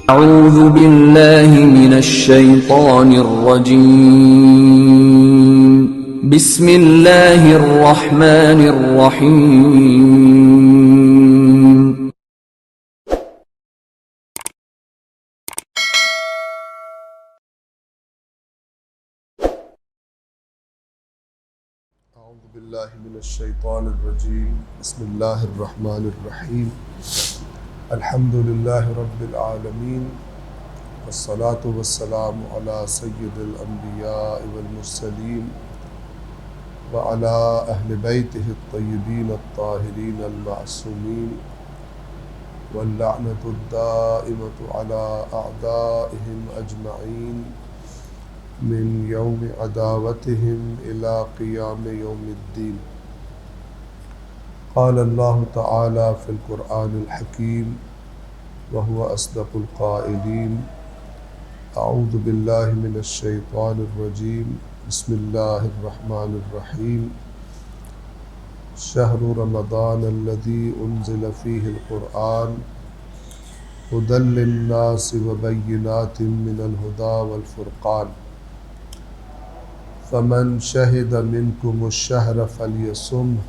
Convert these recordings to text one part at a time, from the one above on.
أعوذ بالله من الشيطان الرجيم بسم الله الرحمن الرحيم اعوذ باللہ من الشیطان الرجیم بسم اللہ الرحمن الرحیم الحمد للہ رب العالمین والصلاة والسلام علی سید الانبیاء والمرسلین وعلی اہل بیتہ الطیبین الطاہرین المعصومین واللعنۃ الدائمۃ علی اعدائہم اجمعین من یوم عداوتهم الى قیام یوم الدین قال اللہ تعالی فی القرآن الحکیم وهو اصدق القائلین اعوذ باللہ من الشیطان الرجیم بسم اللہ الرحمن الرحیم شہر رمضان الذی انزل فیہ القرآن ھدی للناس وبینات من الھدی والفرقان فمن شہد منکم الشہر فلیصمہ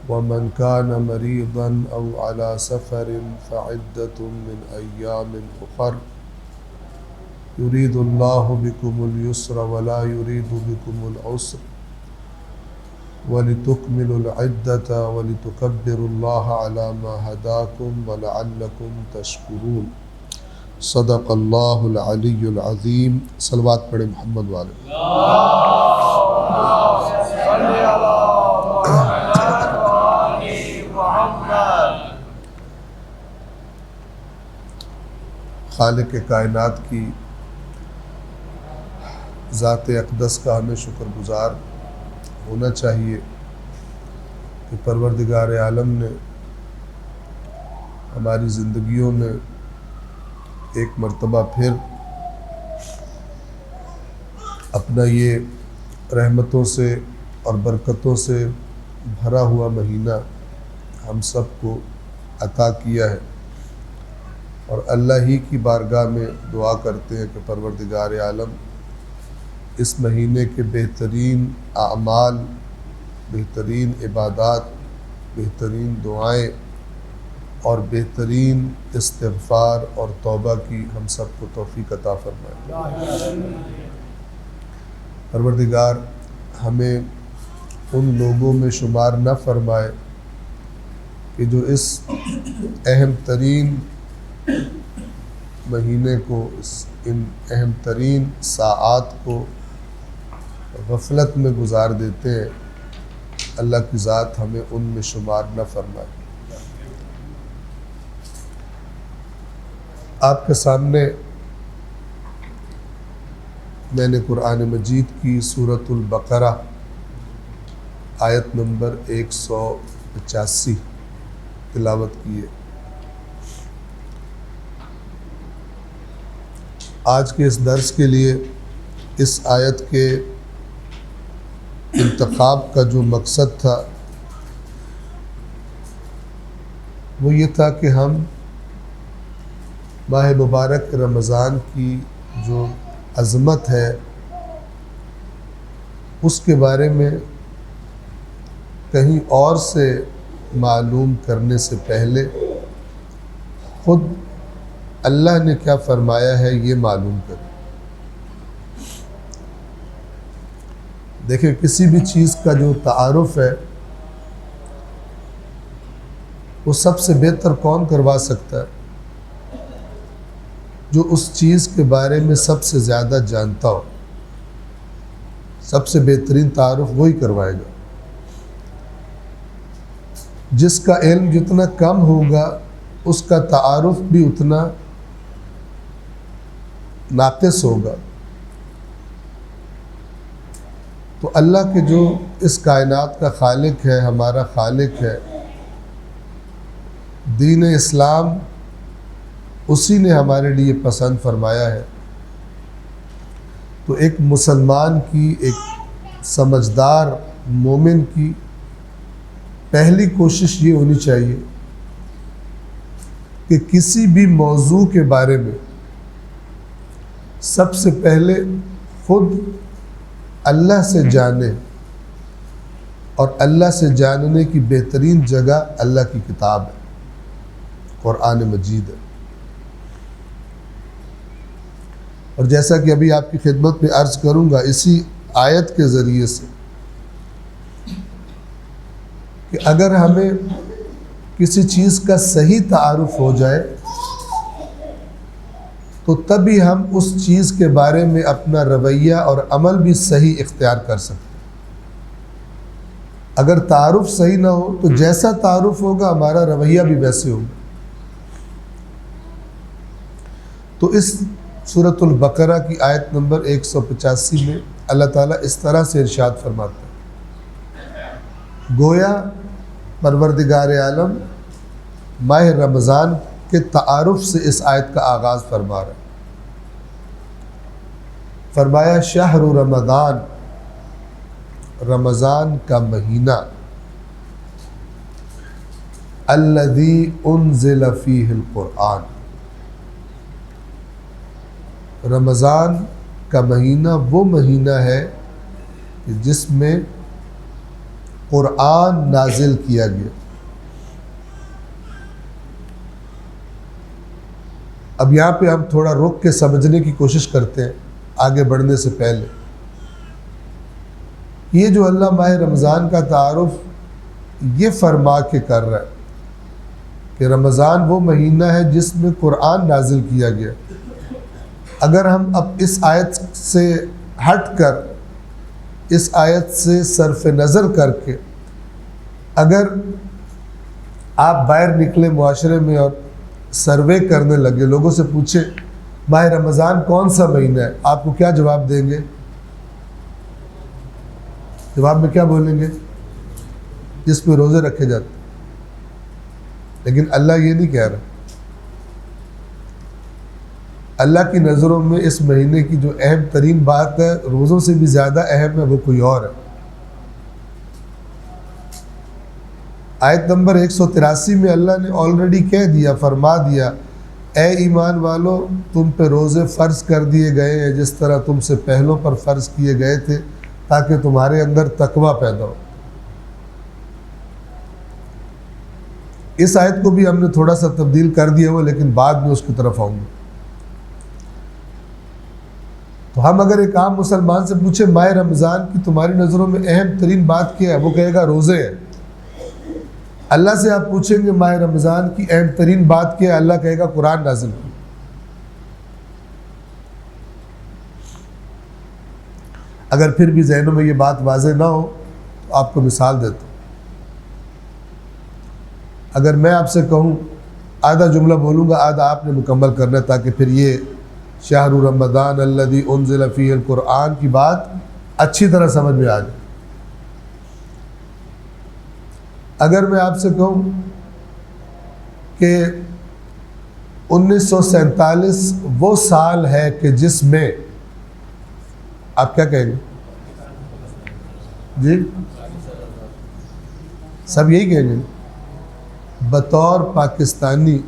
ومن کان مریضا او علی سفر فعدۃ من ایام اخر یرید اللہ بکم الیسر ولا یرید بکم العسر وَلِتُكْمِلُوا الْعِدَّةَ وَلِتُكَبِّرُوا اللَّهَ عَلَى مَا هَدَاكُمْ وَلَعَلَّكُمْ تَشْكُرُونَ صدق اللہ العلی العظیم۔ صلوات پڑھیں محمد والے۔ خالق کائنات کی ذات اقدس کا ہمیں شکر گزار ہونا چاہیے کہ پروردگار عالم نے ہماری زندگیوں میں ایک مرتبہ پھر اپنا یہ رحمتوں سے اور برکتوں سے بھرا ہوا مہینہ ہم سب کو عطا کیا ہے، اور اللہ ہی کی بارگاہ میں دعا کرتے ہیں کہ پروردگار عالم اس مہینے کے بہترین اعمال، بہترین عبادات، بہترین دعائیں اور بہترین استغفار اور توبہ کی ہم سب کو توفیق عطا فرمائے۔ پروردگار ہمیں ان لوگوں میں شمار نہ فرمائے کہ جو اس اہم ترین مہینے کو، ان اہم ترین ساعات کو غفلت میں گزار دیتے ہیں۔ اللہ کی ذات ہمیں ان میں شمار نہ فرمائے۔ آپ کے سامنے میں نے قرآن مجید کی سورۃ البقرہ آیت نمبر 185 تلاوت کی ہے۔ آج کے اس درس کے لیے اس آیت کے انتخاب کا جو مقصد تھا وہ یہ تھا کہ ہم ماہ مبارک رمضان کی جو عظمت ہے اس کے بارے میں کہیں اور سے معلوم کرنے سے پہلے خود اللہ نے کیا فرمایا ہے یہ معلوم کریں۔ دیکھیں، کسی بھی چیز کا جو تعارف ہے وہ سب سے بہتر کون کروا سکتا ہے؟ جو اس چیز کے بارے میں سب سے زیادہ جانتا ہو۔ سب سے بہترین تعارف وہی کروائے گا۔ جس کا علم جتنا کم ہوگا اس کا تعارف بھی اتنا ناقص ہوگا۔ تو اللہ کے جو اس کائنات کا خالق ہے، ہمارا خالق ہے، دین اسلام اسی نے ہمارے لیے پسند فرمایا ہے۔ تو ایک مسلمان کی، ایک سمجھدار مومن کی پہلی کوشش یہ ہونی چاہیے کہ کسی بھی موضوع کے بارے میں سب سے پہلے خود اللہ سے جانیں، اور اللہ سے جاننے کی بہترین جگہ اللہ کی کتاب ہے، قرآن مجید ہے۔ اور جیسا کہ ابھی آپ کی خدمت میں عرض کروں گا اسی آیت کے ذریعے سے، کہ اگر ہمیں کسی چیز کا صحیح تعارف ہو جائے تو تبھی ہم اس چیز کے بارے میں اپنا رویہ اور عمل بھی صحیح اختیار کر سکتے ہیں۔ اگر تعارف صحیح نہ ہو تو جیسا تعارف ہوگا ہمارا رویہ بھی ویسے ہوگا۔ تو اس سورۃ البقرہ کی آیت نمبر 185 میں اللہ تعالیٰ اس طرح سے ارشاد فرماتا ہے، گویا پروردگار عالم ماہ رمضان کے تعارف سے اس آیت کا آغاز فرما رہا ہے۔ فرمایا شہر رمضان، رمضان کا مہینہ، الذی انزل فیہ القرآن، رمضان کا مہینہ وہ مہینہ ہے کہ جس میں قرآن نازل کیا گیا۔ اب یہاں پہ ہم تھوڑا رک کے سمجھنے کی کوشش کرتے ہیں آگے بڑھنے سے پہلے۔ یہ جو اللہ ماہ رمضان کا تعارف یہ فرما کے کر رہا ہے کہ رمضان وہ مہینہ ہے جس میں قرآن نازل کیا گیا، اگر ہم اب اس آیت سے ہٹ کر، اس آیت سے صرف نظر کر کے اگر آپ باہر نکلے معاشرے میں اور سروے کرنے لگے، لوگوں سے پوچھیں ماہ رمضان کون سا مہینہ ہے، آپ کو کیا جواب دیں گے؟ جواب میں کیا بولیں گے؟ جس میں روزے رکھے جاتے ہیں۔ لیکن اللہ یہ نہیں کہہ رہا۔ اللہ کی نظروں میں اس مہینے کی جو اہم ترین بات ہے، روزوں سے بھی زیادہ اہم ہے، وہ کوئی اور ہے۔ آیت نمبر 183 میں اللہ نے آلریڈی کہہ دیا، فرما دیا، اے ایمان والو تم پہ روزے فرض کر دیے گئے ہیں جس طرح تم سے پہلوں پر فرض کیے گئے تھے، تاکہ تمہارے اندر تقویٰ پیدا ہو۔ اس آیت کو بھی ہم نے تھوڑا سا تبدیل کر دیا ہوا، لیکن بعد میں اس کی طرف آؤں گا۔ تو ہم اگر ایک عام مسلمان سے پوچھیں ماہ رمضان کی تمہاری نظروں میں اہم ترین بات کیا ہے، وہ کہے گا روزے ہے۔ اللہ سے آپ پوچھیں گے ماہ رمضان کی اہم ترین بات کیا ہے، اللہ کہے گا قرآن نازل ہو۔ اگر پھر بھی ذہنوں میں یہ بات واضح نہ ہو تو آپ کو مثال دیتا ہوں۔ اگر میں آپ سے کہوں آدھا جملہ بولوں گا، آدھا آپ نے مکمل کرنا ہے، تاکہ پھر یہ شہر رمضان الذی انزل فیہ القرآن کی بات اچھی طرح سمجھ میں آ جائے۔ اگر میں آپ سے کہوں کہ 1947 وہ سال ہے کہ جس میں، آپ کیا کہیں گے؟ جی سب یہی کہیں گے۔ بطور پاکستانی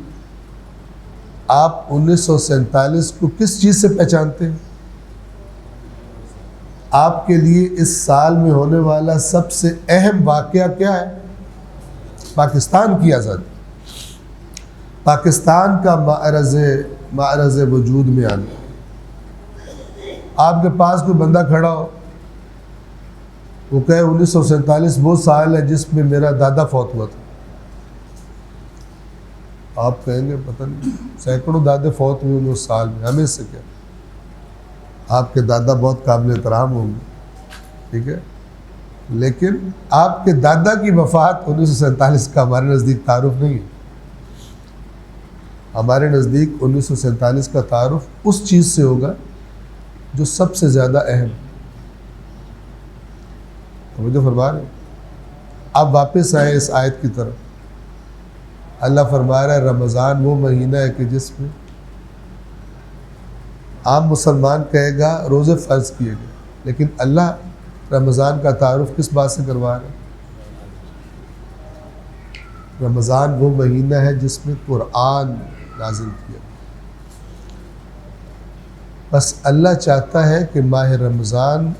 آپ 1947 کو کس چیز سے پہچانتے ہیں؟ آپ کے لیے اس سال میں ہونے والا سب سے اہم واقعہ کیا ہے؟ پاکستان کی آزادی، پاکستان کا معرض وجود میں آنا۔ آپ کے پاس کوئی بندہ کھڑا ہو، وہ کہے 1947 وہ سال ہے جس میں میرا دادا فوت ہوا تھا، آپ کہیں گے پتہ نہیں سینکڑوں دادے فوت ہوئے اس سال میں، ہمیں سے کیا؟ آپ کے دادا بہت قابل احترام ہوں گے، ٹھیک ہے، لیکن آپ کے دادا کی وفات 1947 کا ہمارے نزدیک تعارف نہیں ہے۔ ہمارے نزدیک 1947 کا تعارف اس چیز سے ہوگا جو سب سے زیادہ اہم ہے۔ توجہ فرما رہے ہیں؟ آپ واپس آئے اس آیت کی طرف۔ اللہ فرما رہا ہے رمضان وہ مہینہ ہے کہ جس میں عام مسلمان کہے گا روزے فرض کیے گئے، لیکن اللہ رمضان کا تعارف کس بات سے کروا رہا ہے؟ رمضان وہ مہینہ ہے جس میں قرآن نازل کیا۔ بس اللہ چاہتا ہے کہ ماہ رمضان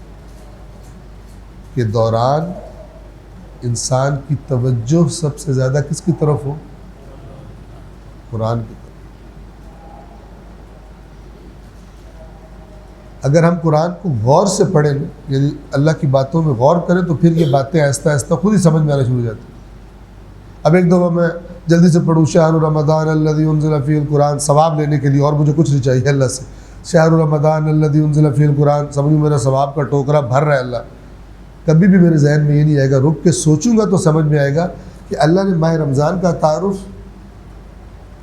کے دوران انسان کی توجہ سب سے زیادہ کس کی طرف ہو؟ قرآن کی طرف۔ اگر ہم قرآن کو غور سے پڑھیں، یعنی اللہ کی باتوں میں غور کریں، تو پھر یہ باتیں آہستہ آہستہ خود ہی سمجھ میں آنا شروع ہو جاتی ہیں۔ اب ایک دفعہ میں جلدی سے پڑھوں شہر رمضان الذی انزل فیہ القرآن، ثواب لینے کے لیے، اور مجھے کچھ نہیں چاہیے اللہ سے، شہر رمضان الذی انزل فیہ القرآن، سمجھوں میرا ثواب کا ٹوکرا بھر رہا ہے اللہ۔ کبھی بھی میرے ذہن میں یہ نہیں آئے گا، رک کے سوچوں گا تو سمجھ میں آئے گا کہ اللہ نے ماہ رمضان کا تعارف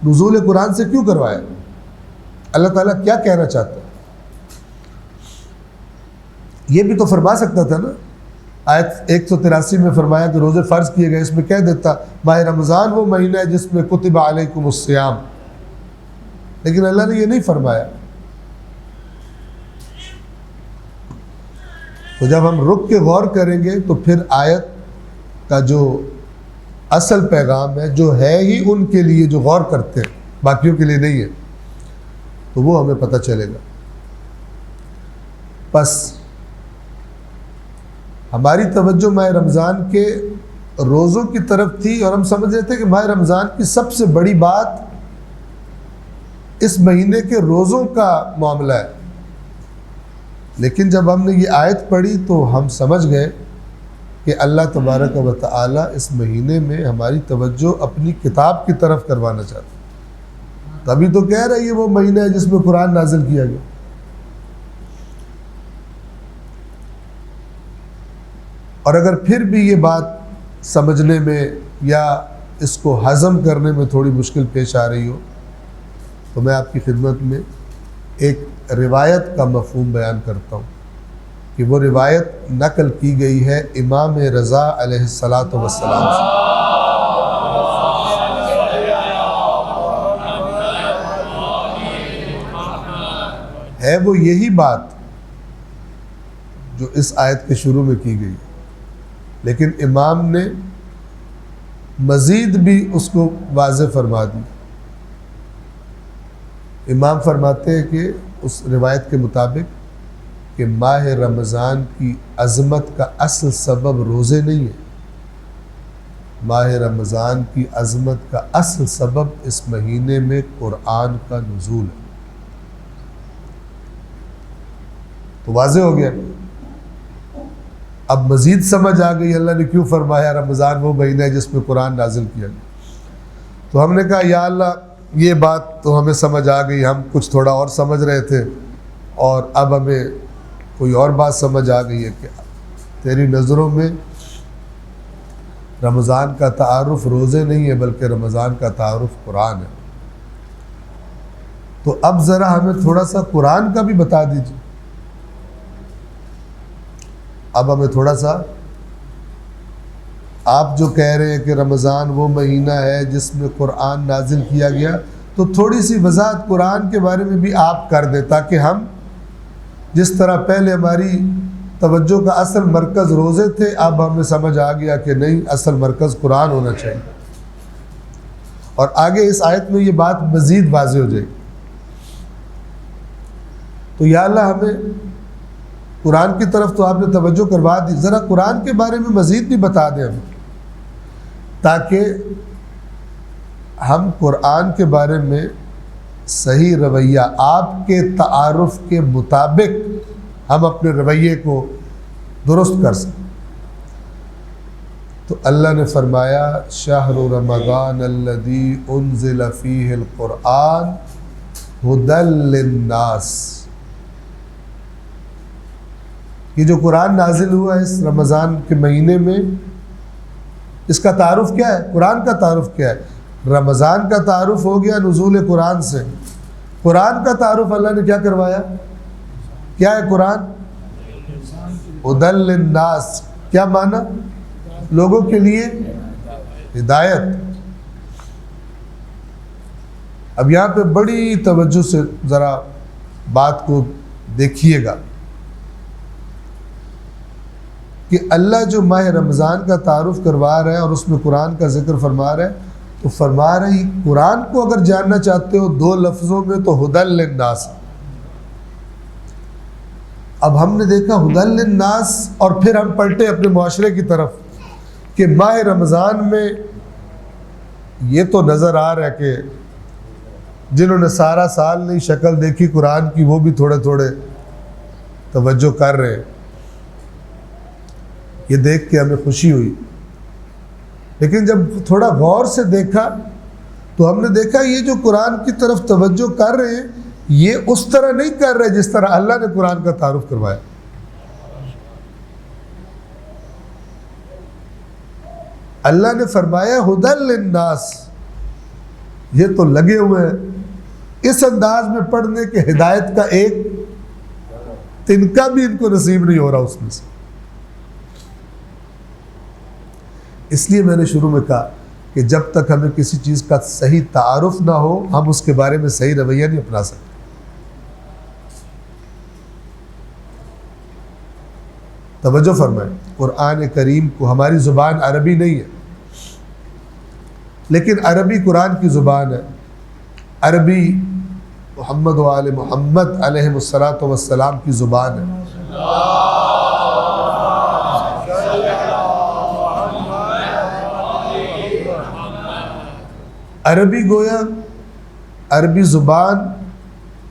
نزول قرآن سے کیوں کروایا، اللہ تعالیٰ کیا کہنا چاہتا ہے۔ یہ بھی تو فرما سکتا تھا نا، آیت 183 میں فرمایا کہ روزے فرض کیے گئے، اس میں کہہ دیتا ماہ رمضان وہ مہینہ ہے جس میں کتب علیکم الصیام، لیکن اللہ نے یہ نہیں فرمایا۔ تو جب ہم رک کے غور کریں گے تو پھر آیت کا جو اصل پیغام ہے، جو ہے ہی ان کے لیے جو غور کرتے ہیں، باقیوں کے لیے نہیں ہے، تو وہ ہمیں پتہ چلے گا۔ بس ہماری توجہ ماہ رمضان کے روزوں کی طرف تھی، اور ہم سمجھ رہے تھے کہ ماہ رمضان کی سب سے بڑی بات اس مہینے کے روزوں کا معاملہ ہے، لیکن جب ہم نے یہ آیت پڑھی تو ہم سمجھ گئے کہ اللہ تبارک و تعالی اس مہینے میں ہماری توجہ اپنی کتاب کی طرف کروانا چاہتا ہے۔ تبھی تو کہہ رہے ہیں یہ وہ مہینہ ہے جس میں قرآن نازل کیا گیا۔ اور اگر پھر بھی یہ بات سمجھنے میں یا اس کو ہضم کرنے میں تھوڑی مشکل پیش آ رہی ہو، تو میں آپ کی خدمت میں ایک روایت کا مفہوم بیان کرتا ہوں کہ وہ روایت نقل کی گئی ہے امام رضا علیہ الصلاۃ والسلام سے۔ ہے وہ یہی بات جو اس آیت کے شروع میں کی گئی ہے، لیکن امام نے مزید بھی اس کو واضح فرما دی۔ امام فرماتے ہیں کہ اس روایت کے مطابق کہ ماہ رمضان کی عظمت کا اصل سبب روزے نہیں ہے، ماہ رمضان کی عظمت کا اصل سبب اس مہینے میں قرآن کا نزول ہے۔ تو واضح ہو گیا، اب مزید سمجھ آ گئی اللہ نے کیوں فرمایا رمضان وہ مہینہ ہے جس میں قرآن نازل کیا گیا۔ تو ہم نے کہا یا اللہ یہ بات تو ہمیں سمجھ آ گئی، ہم کچھ تھوڑا اور سمجھ رہے تھے، اور اب ہمیں کوئی اور بات سمجھ آ گئی ہے کہ تیری نظروں میں رمضان کا تعارف روزے نہیں ہے بلکہ رمضان کا تعارف قرآن ہے۔ تو اب ذرا ہمیں تھوڑا سا قرآن کا بھی بتا دیجیے۔ اب ہمیں تھوڑا سا، آپ جو کہہ رہے ہیں کہ رمضان وہ مہینہ ہے جس میں قرآن نازل کیا گیا، تو تھوڑی سی وضاحت قرآن کے بارے میں بھی آپ کر دیں، تاکہ ہم جس طرح پہلے ہماری توجہ کا اصل مرکز روزے تھے، اب ہمیں سمجھ آ گیا کہ نہیں، اصل مرکز قرآن ہونا چاہیے، اور آگے اس آیت میں یہ بات مزید واضح ہو جائے گی۔ تو یا اللہ ہمیں قرآن کی طرف تو آپ نے توجہ کروا دی، ذرا قرآن کے بارے میں مزید بھی بتا دیں ہمیں، تاکہ ہم قرآن کے بارے میں صحیح رویہ آپ کے تعارف کے مطابق ہم اپنے رویے کو درست کر سکیں۔ تو اللہ نے فرمایا شہر رمضان الذی انزل فیہ القرآن ھدی للناس، یہ جو قرآن نازل ہوا ہے اس رمضان کے مہینے میں، اس کا تعارف کیا ہے؟ قرآن کا تعارف کیا ہے؟ رمضان کا تعارف ہو گیا نزول قرآن سے، قرآن کا تعارف اللہ نے کیا کروایا؟ کیا ہے قرآن؟ ھدی للناس، کیا معنی؟ لوگوں کے لیے ہدایت۔ اب یہاں پہ بڑی توجہ سے ذرا بات کو دیکھیے گا کہ اللہ جو ماہ رمضان کا تعارف کروا رہا ہے اور اس میں قرآن کا ذکر فرما رہا ہے، تو فرما رہی قرآن کو اگر جاننا چاہتے ہو 2 لفظوں میں تو ہدی للناس. اب ہم نے دیکھا ہدی للناس اور پھر ہم پلٹے اپنے معاشرے کی طرف کہ ماہ رمضان میں یہ تو نظر آ رہا ہے کہ جنہوں نے سارا سال نہیں شکل دیکھی قرآن کی وہ بھی تھوڑے تھوڑے توجہ کر رہے ہیں. یہ دیکھ کے ہمیں خوشی ہوئی، لیکن جب تھوڑا غور سے دیکھا تو ہم نے دیکھا یہ جو قرآن کی طرف توجہ کر رہے ہیں یہ اس طرح نہیں کر رہے جس طرح اللہ نے قرآن کا تعارف کروایا. اللہ نے فرمایا ہدی للناس، یہ تو لگے ہوئے ہیں اس انداز میں پڑھنے کہ ہدایت کا ایک تنکا بھی ان کو نصیب نہیں ہو رہا اس میں سے. اس لیے میں نے شروع میں کہا کہ جب تک ہمیں کسی چیز کا صحیح تعارف نہ ہو ہم اس کے بارے میں صحیح رویہ نہیں اپنا سکتے. توجہ فرمائیں، قرآن کریم کو ہماری زبان عربی نہیں ہے لیکن عربی قرآن کی زبان ہے. عربی محمد و آل محمد علیہ الصلاۃ والسلام کی زبان ہے. عربی گویا عربی زبان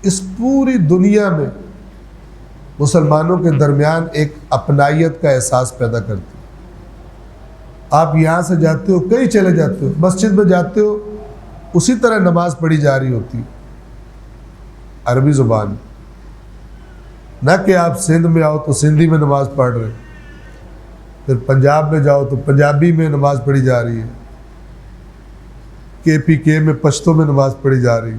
اس پوری دنیا میں مسلمانوں کے درمیان ایک اپنائیت کا احساس پیدا کرتی ہے. آپ یہاں سے جاتے ہو کہیں چلے جاتے ہو مسجد میں جاتے ہو اسی طرح نماز پڑھی جا رہی ہوتی ہے عربی زبان. نہ کہ آپ سندھ میں آؤ تو سندھی میں نماز پڑھ رہے، پھر پنجاب میں جاؤ تو پنجابی میں نماز پڑھی جا رہی ہے، KPK میں پشتو میں نماز پڑھی جا رہی ہے،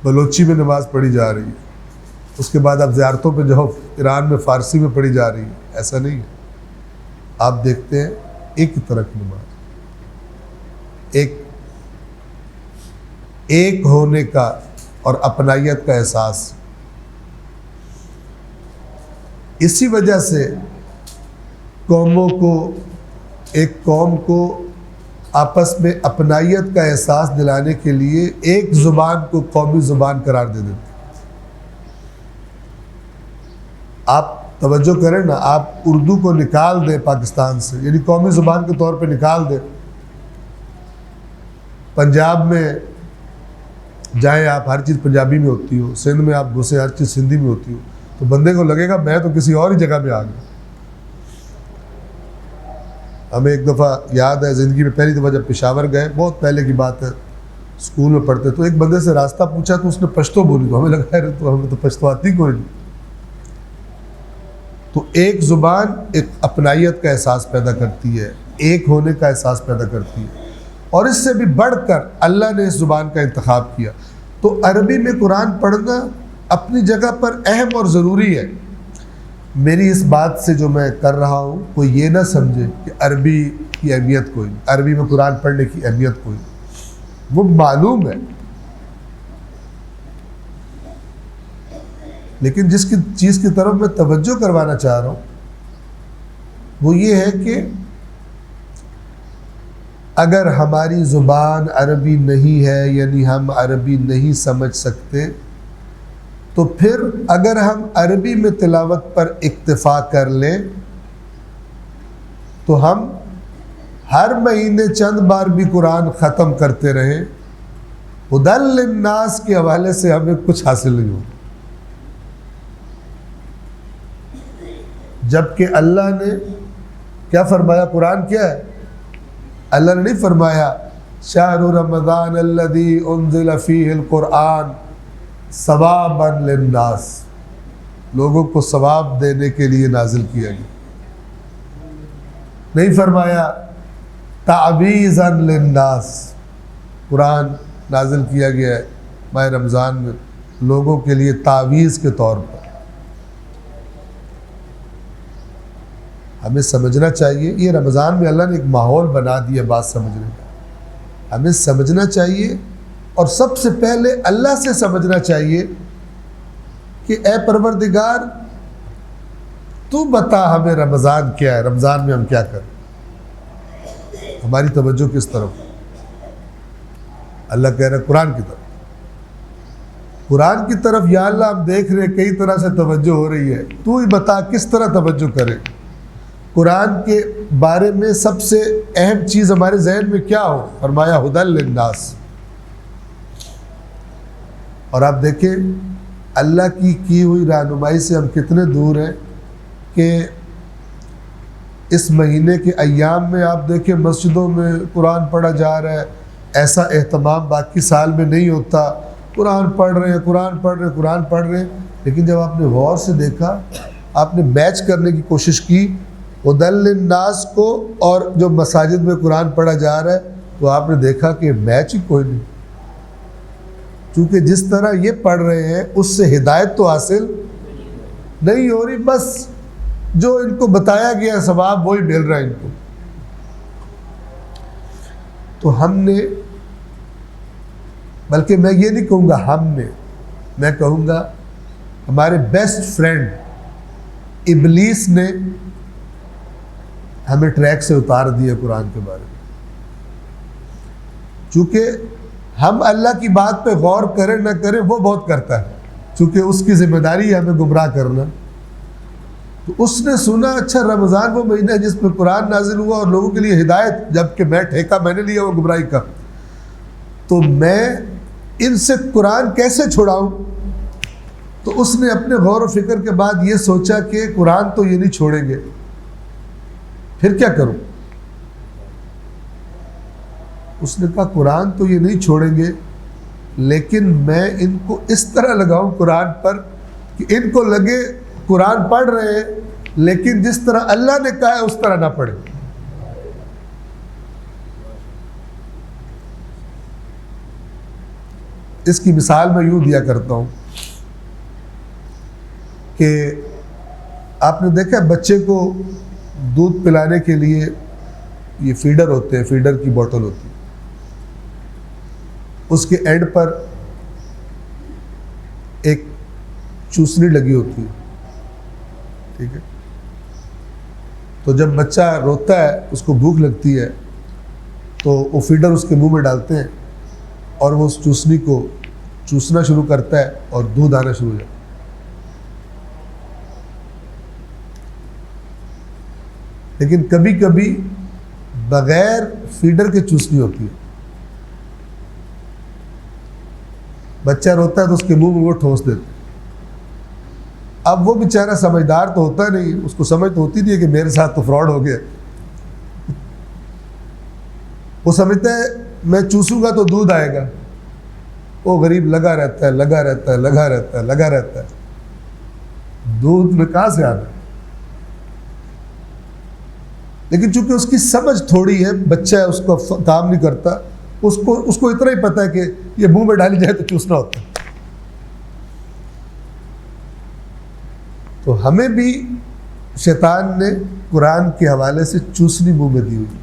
بلوچی میں نماز پڑھی جا رہی ہے. اس کے بعد آپ زیارتوں پہ جاؤ ایران میں فارسی میں پڑھی جا رہی ہے. ایسا نہیں ہے، آپ دیکھتے ہیں ایک ہی طرح کی نماز، ایک ہونے کا اور اپنائیت کا احساس. اسی وجہ سے قوموں کو ایک قوم کو آپس میں اپنائیت کا احساس دلانے کے لیے ایک زبان کو قومی زبان قرار دے دیتے. آپ توجہ کریں نا، آپ اردو کو نکال دیں پاکستان سے یعنی قومی زبان کے طور پہ نکال دیں، پنجاب میں جائیں آپ ہر چیز پنجابی میں ہوتی ہو، سندھ میں آپ گھسے ہر چیز سندھی میں ہوتی ہو تو بندے کو لگے گا میں تو کسی اور ہی جگہ میں آ گیا. ہمیں ایک دفعہ یاد ہے زندگی میں پہلی دفعہ جب پشاور گئے، بہت پہلے کی بات ہے، اسکول میں پڑھتے تو ایک بندے سے راستہ پوچھا تو اس نے پشتو بولی تو ہمیں لگا تو ہمیں تو پشتو آتی کوئی نہیں. تو ایک زبان ایک اپنائیت کا احساس پیدا کرتی ہے، ایک ہونے کا احساس پیدا کرتی ہے، اور اس سے بھی بڑھ کر اللہ نے اس زبان کا انتخاب کیا. تو عربی میں قرآن پڑھنا اپنی جگہ پر اہم اور ضروری ہے. میری اس بات سے جو میں کر رہا ہوں کوئی یہ نہ سمجھے کہ عربی کی اہمیت کوئی نہیں، عربی میں قرآن پڑھنے کی اہمیت کوئی نہیں، وہ معلوم ہے. لیکن جس کی چیز کی طرف میں توجہ کروانا چاہ رہا ہوں وہ یہ ہے کہ اگر ہماری زبان عربی نہیں ہے یعنی ہم عربی نہیں سمجھ سکتے تو پھر اگر ہم عربی میں تلاوت پر اکتفا کر لیں تو ہم ہر مہینے چند بار بھی قرآن ختم کرتے رہیں، ہدی للناس کے حوالے سے ہمیں کچھ حاصل نہیں ہوگا. جبکہ اللہ نے کیا فرمایا؟ قرآن کیا ہے؟ اللہ نے نہیں فرمایا شہر رمضان الذی انزل فیہ القرآن ثوابا للناس، لوگوں کو ثواب دینے کے لیے نازل کیا گیا. نہیں فرمایا تعویذا للناس، قرآن نازل کیا گیا ہے ماہ رمضان میں لوگوں کے لیے تعویذ کے طور پر. ہمیں سمجھنا چاہیے یہ رمضان میں اللہ نے ایک ماحول بنا دیا بات سمجھنے کا. ہمیں سمجھنا چاہیے اور سب سے پہلے اللہ سے سمجھنا چاہیے کہ اے پروردگار تو بتا ہمیں رمضان کیا ہے، رمضان میں ہم کیا کریں. ہماری توجہ کس طرف؟ اللہ کہہ رہا ہے قرآن کی طرف، قرآن کی طرف یا اللہ ہم دیکھ رہے کئی طرح سے توجہ ہو رہی ہے، تو ہی بتا کس طرح توجہ کرے۔ قرآن کے بارے میں سب سے اہم چیز ہمارے ذہن میں کیا ہو؟ فرمایا ہدی للناس۔ اور آپ دیکھیں اللہ کی ہوئی رہنمائی سے ہم کتنے دور ہیں کہ اس مہینے کے ایام میں آپ دیکھیں مسجدوں میں قرآن پڑھا جا رہا ہے، ایسا اہتمام باقی سال میں نہیں ہوتا، قرآن پڑھ رہے ہیں قرآن پڑھ رہے ہیں قرآن پڑھ رہے ہیں، لیکن جب آپ نے غور سے دیکھا، آپ نے میچ کرنے کی کوشش کی ہدی للناس کو اور جو مساجد میں قرآن پڑھا جا رہا ہے، تو آپ نے دیکھا کہ میچ ہی کوئی نہیں، چونکہ جس طرح یہ پڑھ رہے ہیں اس سے ہدایت تو حاصل نہیں ہو رہی، بس جو ان کو بتایا گیا ثواب وہی مل رہا ہے ان کو۔ تو ہم نے، بلکہ میں یہ نہیں کہوں گا ہم نے، میں کہوں گا ہمارے بیسٹ فرینڈ ابلیس نے ہمیں ٹریک سے اتار دیا قرآن کے بارے میں، چونکہ ہم اللہ کی بات پہ غور کریں نہ کریں وہ بہت کرتا ہے، چونکہ اس کی ذمہ داری ہے ہمیں گمراہ کرنا۔ تو اس نے سنا اچھا رمضان وہ مہینہ ہے جس پہ قرآن نازل ہوا اور لوگوں کے لیے ہدایت، جبکہ میں ٹھیکہ میں نے لیا وہ گمراہی کا، تو میں ان سے قرآن کیسے چھڑاؤں؟ تو اس نے اپنے غور و فکر کے بعد یہ سوچا کہ قرآن تو یہ نہیں چھوڑیں گے، پھر کیا کروں؟ اس نے کہا قرآن تو یہ نہیں چھوڑیں گے، لیکن میں ان کو اس طرح لگاؤں قرآن پر کہ ان کو لگے قرآن پڑھ رہے ہیں لیکن جس طرح اللہ نے کہا ہے اس طرح نہ پڑھیں۔ اس کی مثال میں یوں دیا کرتا ہوں کہ آپ نے دیکھا بچے کو دودھ پلانے کے لیے یہ فیڈر ہوتے ہیں، فیڈر کی بوتل ہوتی ہے، اس کے اینڈ پر ایک چوسنی لگی ہوتی ہے، ٹھیک ہے؟ تو جب بچہ روتا ہے اس کو بھوک لگتی ہے تو وہ فیڈر اس کے منہ میں ڈالتے ہیں اور وہ اس چوسنی کو چوسنا شروع کرتا ہے اور دودھ آنا شروع ہو جاتا ہے۔ لیکن کبھی کبھی بغیر فیڈر کے چوسنی ہوتی ہے، بچہ روتا ہے تو اس کے منہ میں وہ ٹھوس دیتے ہیں۔ اب وہ بیچارہ سمجھدار تو ہوتا نہیں، اس کو سمجھ تو ہوتی نہیں ہے کہ میرے ساتھ تو فراڈ ہو گیا، وہ سمجھتا ہے میں چوسوں گا تو دودھ آئے گا، وہ غریب لگا رہتا ہے لگا رہتا ہے لگا رہتا ہے لگا رہتا ہے، دودھ میں کہاں سے آنا؟ لیکن چونکہ اس کی سمجھ تھوڑی ہے، بچہ ہے، اس کو کام نہیں کرتا، اس کو اتنا ہی پتہ ہے کہ یہ منہ میں ڈالی جائے تو چوسنا ہوتا ہے۔ تو ہمیں بھی شیطان نے قرآن کے حوالے سے چوسنی منہ میں دی ہوئی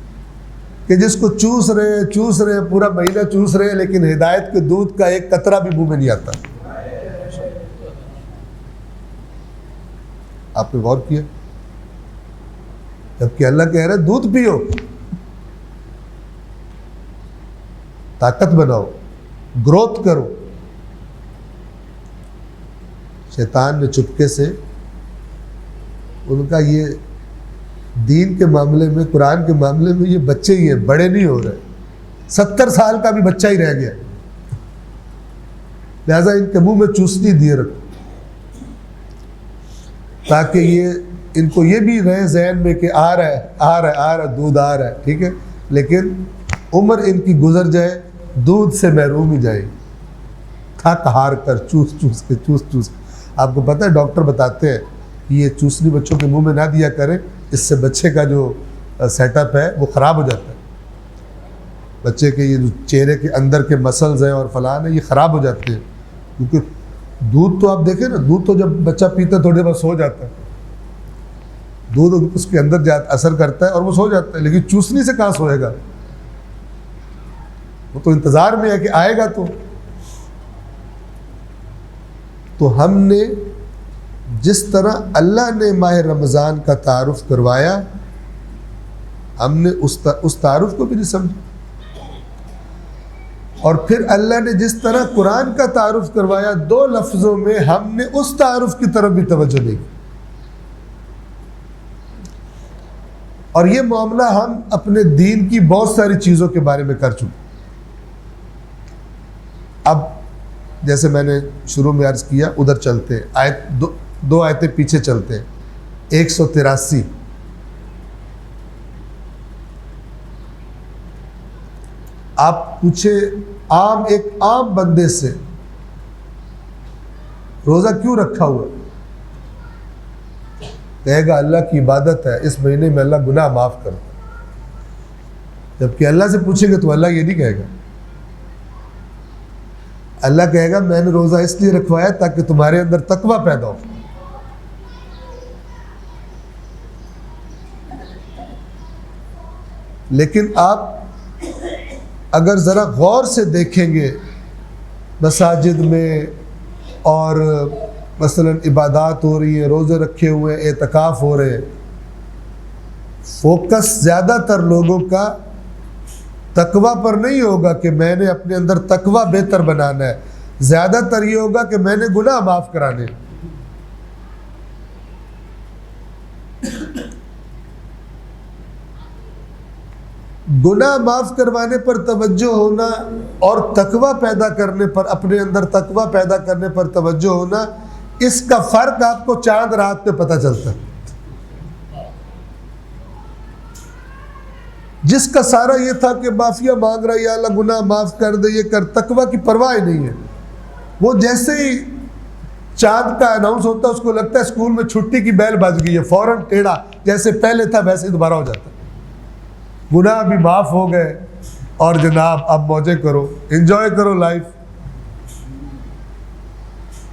کہ جس کو چوس رہے ہیں پورا مہینہ چوس رہے ہیں، لیکن ہدایت کے دودھ کا ایک قطرہ بھی منہ میں نہیں آتا۔ آپ نے غور کیا؟ جبکہ اللہ کہہ رہا ہے دودھ پیو، طاقت بناؤ، گروتھ کرو، شیطان نے چپکے سے ان کا یہ دین کے معاملے میں، قرآن کے معاملے میں یہ بچے ہی ہیں، بڑے نہیں ہو رہے، 70 سال کا بھی بچہ ہی رہ گیا، لہذا ان کے منہ میں چوسنی دیے رکھو تاکہ یہ ان کو یہ بھی رہے ذہن میں کہ آ رہا ہے دودھ آ رہا ہے، ٹھیک ہے، لیکن عمر ان کی گزر جائے دودھ سے محروم ہی جائے، تھک ہار کر چوس کے۔ آپ کو پتہ ہے ڈاکٹر بتاتے ہیں یہ چوسنی بچوں کے منہ میں نہ دیا کریں، اس سے بچے کا جو سیٹ اپ ہے وہ خراب ہو جاتا ہے، بچے کے یہ جو چہرے کے اندر کے مسلز ہیں اور فلان ہیں یہ خراب ہو جاتے ہیں، کیونکہ دودھ تو آپ دیکھیں نا، دودھ تو جب بچہ پیتا ہے تھوڑی دیر بعد سو جاتا ہے، دودھ اس کے اندر اثر کرتا ہے اور وہ سو جاتا ہے، لیکن چوسنی سے کہاں سوئے گا؟ وہ تو انتظار میں ہے کہ آئے گا۔ تو ہم نے جس طرح اللہ نے ماہ رمضان کا تعارف کروایا، ہم نے اس تعارف کو بھی نہیں سمجھا. اور پھر اللہ نے جس طرح قرآن کا تعارف کروایا 2 لفظوں میں، ہم نے اس تعارف کی طرف بھی توجہ نہیں کی. اور یہ معاملہ ہم اپنے دین کی بہت ساری چیزوں کے بارے میں کر چکے. اب جیسے میں نے شروع میں عرض کیا، ادھر چلتے ہیں، دو آیتیں پیچھے چلتے ہیں. 183. آپ پوچھے ایک عام بندے سے روزہ کیوں رکھا ہوا؟ کہے گا اللہ کی عبادت ہے، اس مہینے میں اللہ گناہ معاف کرتا. جبکہ اللہ سے پوچھیں گے تو اللہ یہ نہیں کہے گا. اللہ کہے گا میں نے روزہ اس لیے رکھوایا تاکہ تمہارے اندر تقویٰ پیدا ہو. لیکن آپ اگر ذرا غور سے دیکھیں گے مساجد میں اور مثلا عبادات ہو رہی ہیں، روزے رکھے ہوئے ہیں، اعتکاف ہو رہے ہیں، فوکس زیادہ تر لوگوں کا تقویٰ پر نہیں ہوگا کہ میں نے اپنے اندر تقویٰ بہتر بنانا ہے، زیادہ تر یہ ہوگا کہ میں نے گناہ معاف کرانے. گناہ معاف کروانے پر توجہ ہونا اور تقویٰ پیدا کرنے پر، اپنے اندر تقویٰ پیدا کرنے پر توجہ ہونا، اس کا فرق آپ کو چاند رات پہ پتہ چلتا ہے. جس کا سارا یہ تھا کہ معافیا مانگ رہا ہے، یا اللہ گناہ معاف کر دے، یہ کر، تقویٰ کی پرواہ ہی نہیں ہے. وہ جیسے ہی چاند کا اناؤنس ہوتا ہے اس کو لگتا ہے اسکول میں چھٹی کی بیل بج گئی ہے، فوراً ٹیڑھا جیسے پہلے تھا ویسے ہی دوبارہ ہو جاتا ہے. گناہ بھی معاف ہو گئے اور جناب اب موجے کرو، انجوائے کرو لائف.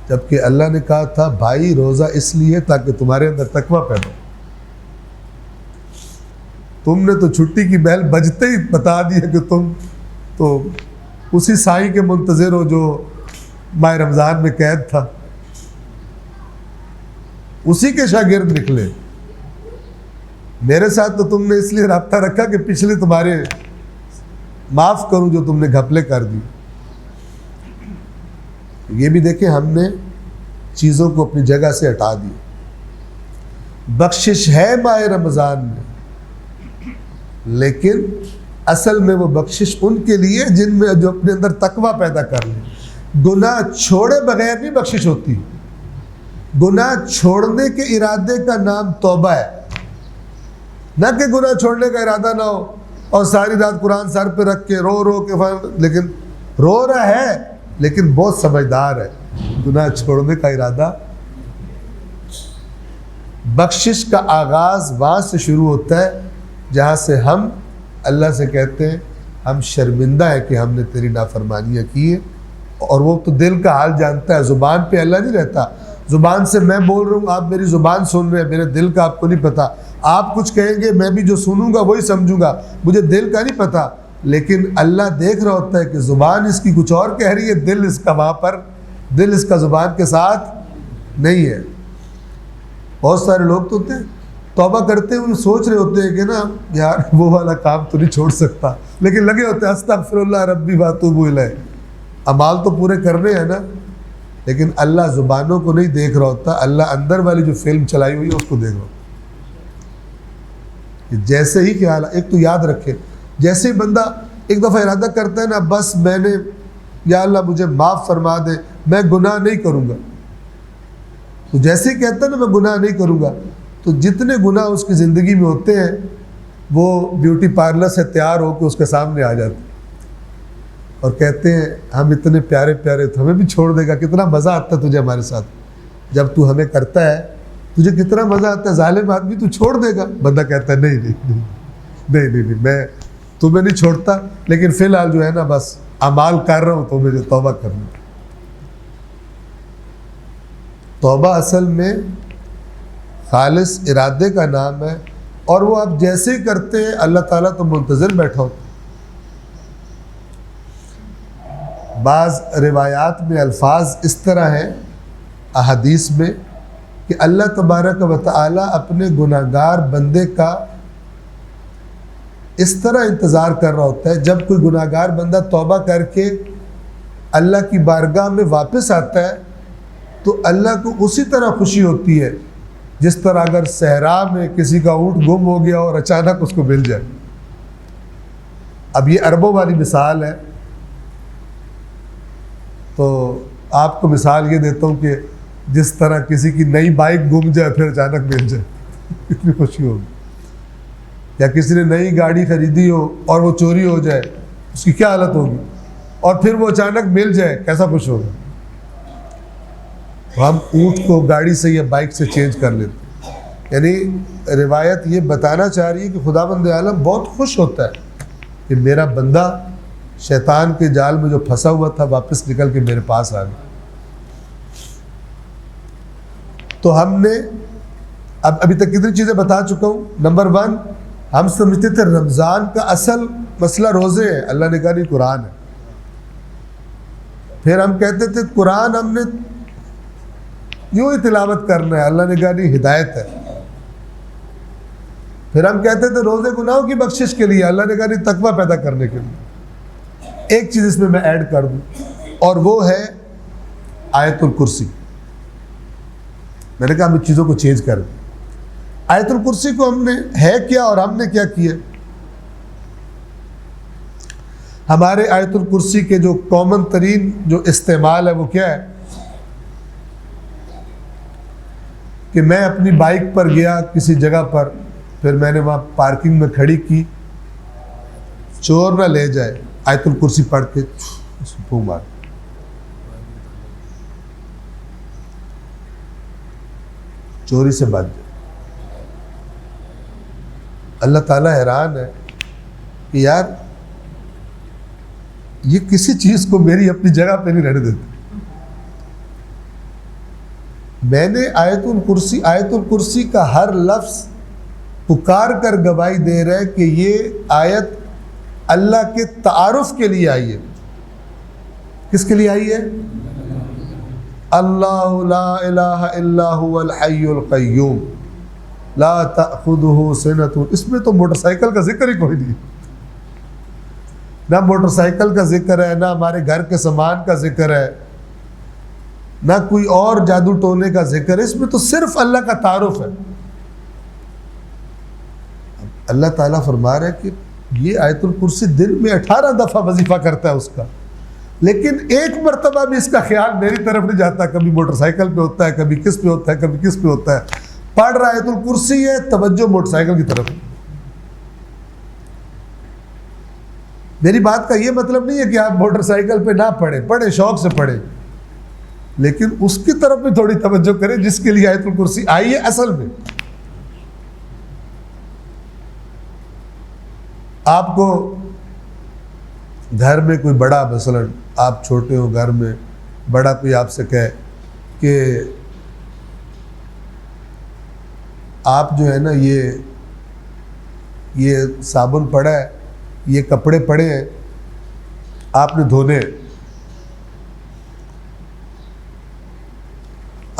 جبکہ اللہ نے کہا تھا بھائی روزہ اس لیے تاکہ تمہارے اندر تقویٰ پیدا ہو. تم نے تو چھٹی کی بیل بجتے ہی بتا دیا کہ تم تو اسی سائیں کے منتظر ہو جو ماہ رمضان میں قید تھا، اسی کے شاگرد نکلے. میرے ساتھ تو تم نے اس لیے رابطہ رکھا کہ پچھلے تمہارے معاف کروں جو تم نے گھپلے کر دی. یہ بھی دیکھیں ہم نے چیزوں کو اپنی جگہ سے ہٹا دی. بخشش ہے ماہ رمضان میں، لیکن اصل میں وہ بخشش ان کے لیے جن میں جو اپنے اندر تقویٰ پیدا کر لیں. گناہ چھوڑے بغیر نہیں بخشش ہوتی. گناہ چھوڑنے کے ارادے کا نام توبہ ہے، نہ کہ گناہ چھوڑنے کا ارادہ نہ ہو اور ساری رات قرآن سر پہ رکھ کے رو رو کے لیکن رو رہا ہے لیکن بہت سمجھدار ہے. گناہ چھوڑنے کا ارادہ. بخشش کا آغاز وہاں سے شروع ہوتا ہے جہاں سے ہم اللہ سے کہتے ہیں ہم شرمندہ ہیں کہ ہم نے تیری نافرمانیاں کی ہے. اور وہ تو دل کا حال جانتا ہے، زبان پہ اللہ نہیں رہتا. زبان سے میں بول رہا ہوں، آپ میری زبان سن رہے ہیں، میرے دل کا آپ کو نہیں پتا. آپ کچھ کہیں گے میں بھی جو سنوں گا وہی سمجھوں گا، مجھے دل کا نہیں پتا. لیکن اللہ دیکھ رہا ہوتا ہے کہ زبان اس کی کچھ اور کہہ رہی ہے، دل اس کا وہاں پر، دل اس کا زبان کے ساتھ نہیں ہے. بہت سارے لوگ تو ہوتے ہیں توبہ کرتے ہوئے سوچ رہے ہوتے ہیں کہ نا یار وہ والا کام تو نہیں چھوڑ سکتا، لیکن لگے ہوتے ہیں استغفر اللہ ربی واتوب الیہ. اعمال تو پورے کرنے ہیں نا، لیکن اللہ زبانوں کو نہیں دیکھ رہا ہوتا، اللہ اندر والی جو فلم چلائی ہوئی ہے اس کو دیکھ رہا ہوتا. جیسے ہی خیال، ایک تو یاد رکھے، جیسے ہی بندہ ایک دفعہ ارادہ کرتا ہے نا بس میں نے یا اللہ مجھے معاف فرما دے، میں گناہ نہیں کروں گا، تو جیسے ہی کہتا ہے نا میں گناہ نہیں کروں گا، تو جتنے گناہ اس کی زندگی میں ہوتے ہیں وہ بیوٹی پارلر سے تیار ہو کے اس کے سامنے آ جاتے ہیں اور کہتے ہیں ہم اتنے پیارے پیارے تو ہمیں بھی چھوڑ دے گا. کتنا مزہ آتا ہے تجھے ہمارے ساتھ، جب تو ہمیں کرتا ہے تجھے کتنا مزہ آتا ہے، ظالم آدمی تو چھوڑ دے گا. بندہ کہتا ہے نہیں نہیں نہیں نہیں نہیں نہیں میں تمہیں نہیں چھوڑتا، لیکن فی الحال جو ہے نا بس اعمال کر رہا ہوں تو مجھے توبہ کرنا. توبہ اصل میں خالص ارادے کا نام ہے، اور وہ آپ جیسے ہی کرتے ہیں اللہ تعالیٰ تو منتظر بیٹھا ہوتا. بعض روایات میں الفاظ اس طرح ہیں احادیث میں کہ اللہ تبارک و تعالیٰ اپنے گناہگار بندے کا اس طرح انتظار کر رہا ہوتا ہے جب کوئی گناہ گار بندہ توبہ کر کے اللہ کی بارگاہ میں واپس آتا ہے تو اللہ کو اسی طرح خوشی ہوتی ہے جس طرح اگر صحرا میں کسی کا اونٹ گم ہو گیا اور اچانک اس کو مل جائے. اب یہ عربوں والی مثال ہے، تو آپ کو مثال یہ دیتا ہوں کہ جس طرح کسی کی نئی بائک گم جائے پھر اچانک مل جائے کتنی خوشی ہوگی، یا کسی نے نئی گاڑی خریدی ہو اور وہ چوری ہو جائے اس کی کیا حالت ہوگی، اور پھر وہ اچانک مل جائے کیسا خوش ہوگا. ہم اونٹ کو گاڑی سے یا بائک سے چینج کر لیتے ہیں. یعنی روایت یہ بتانا چاہ رہی ہے کہ خداوند عالم بہت خوش ہوتا ہے کہ میرا بندہ شیطان کے جال میں جو پھنسا ہوا تھا واپس نکل کے میرے پاس آ گیا. تو ہم نے ابھی تک کتنی چیزیں بتا چکا ہوں. نمبر 1، ہم سمجھتے تھے رمضان کا اصل مسئلہ روزے ہیں، اللہ نے کہا نہیں قرآن ہے. پھر ہم کہتے تھے قرآن ہم نے یوں ہی تلاوت کرنا ہے، اللہ نے کہا نہیں ہدایت ہے. پھر ہم کہتے تھے روزے گناہوں کی بخشش کے لیے، اللہ نے کہا نہیں تقویٰ پیدا کرنے کے لیے. ایک چیز اس میں ایڈ کر دوں اور وہ ہے آیت الکرسی. میں نے کہا ہم ان چیزوں کو چینج کر دیں. آیت الکرسی کو ہم نے ہے کیا اور ہم نے کیا کیا. ہمارے آیت الکرسی کے جو کامن ترین جو استعمال ہے وہ کیا ہے کہ میں اپنی بائک پر گیا کسی جگہ پر، پھر میں نے وہاں پارکنگ میں کھڑی کی، چور نہ لے جائے، آیت الکرسی پڑھ کے پھونک مار، چوری سے بچ جائے. اللہ تعالیٰ حیران ہے کہ یار یہ کسی چیز کو میری اپنی جگہ پہ نہیں رہنے دیتے. میں نے آیت الکرسی کا ہر لفظ پکار کر گواہی دے رہا ہے کہ یہ آیت اللہ کے تعارف کے لیے آئی ہے. کس کے لیے آئی ہے؟ اللہ لا الہ الا هو الحی القیوم لا تأخذہ سنۃ. اس میں تو موٹر سائیکل کا ذکر ہی کوئی نہیں، نہ موٹر سائیکل کا ذکر ہے، نہ ہمارے گھر کے سامان کا ذکر ہے، نہ کوئی اور جادو ٹونے کا ذکر ہے. اس میں تو صرف اللہ کا تعارف ہے. اللہ تعالیٰ فرما رہا ہے کہ یہ آیت الکرسی دن میں 18 دفعہ وظیفہ کرتا ہے اس کا، لیکن ایک مرتبہ بھی اس کا خیال میری طرف نہیں جاتا. کبھی موٹر سائیکل پہ ہوتا ہے، کبھی کس پہ ہوتا ہے، کبھی کس پہ ہوتا ہے. پڑھ رہا آیت الکرسی ہے، توجہ موٹر سائیکل کی طرف. میری بات کا یہ مطلب نہیں ہے کہ آپ موٹر سائیکل پہ نہ پڑھیں شوق سے پڑھیں، لیکن اس کی طرف بھی تھوڑی توجہ کریں جس کے لیے آیت الکرسی آئی ہے اصل میں. آپ کو گھر میں کوئی بڑا، مثلا آپ چھوٹے ہو گھر میں، بڑا کوئی آپ سے کہے کہ آپ جو ہے نا یہ صابن پڑا ہے، یہ کپڑے پڑے ہیں، آپ نے دھونے،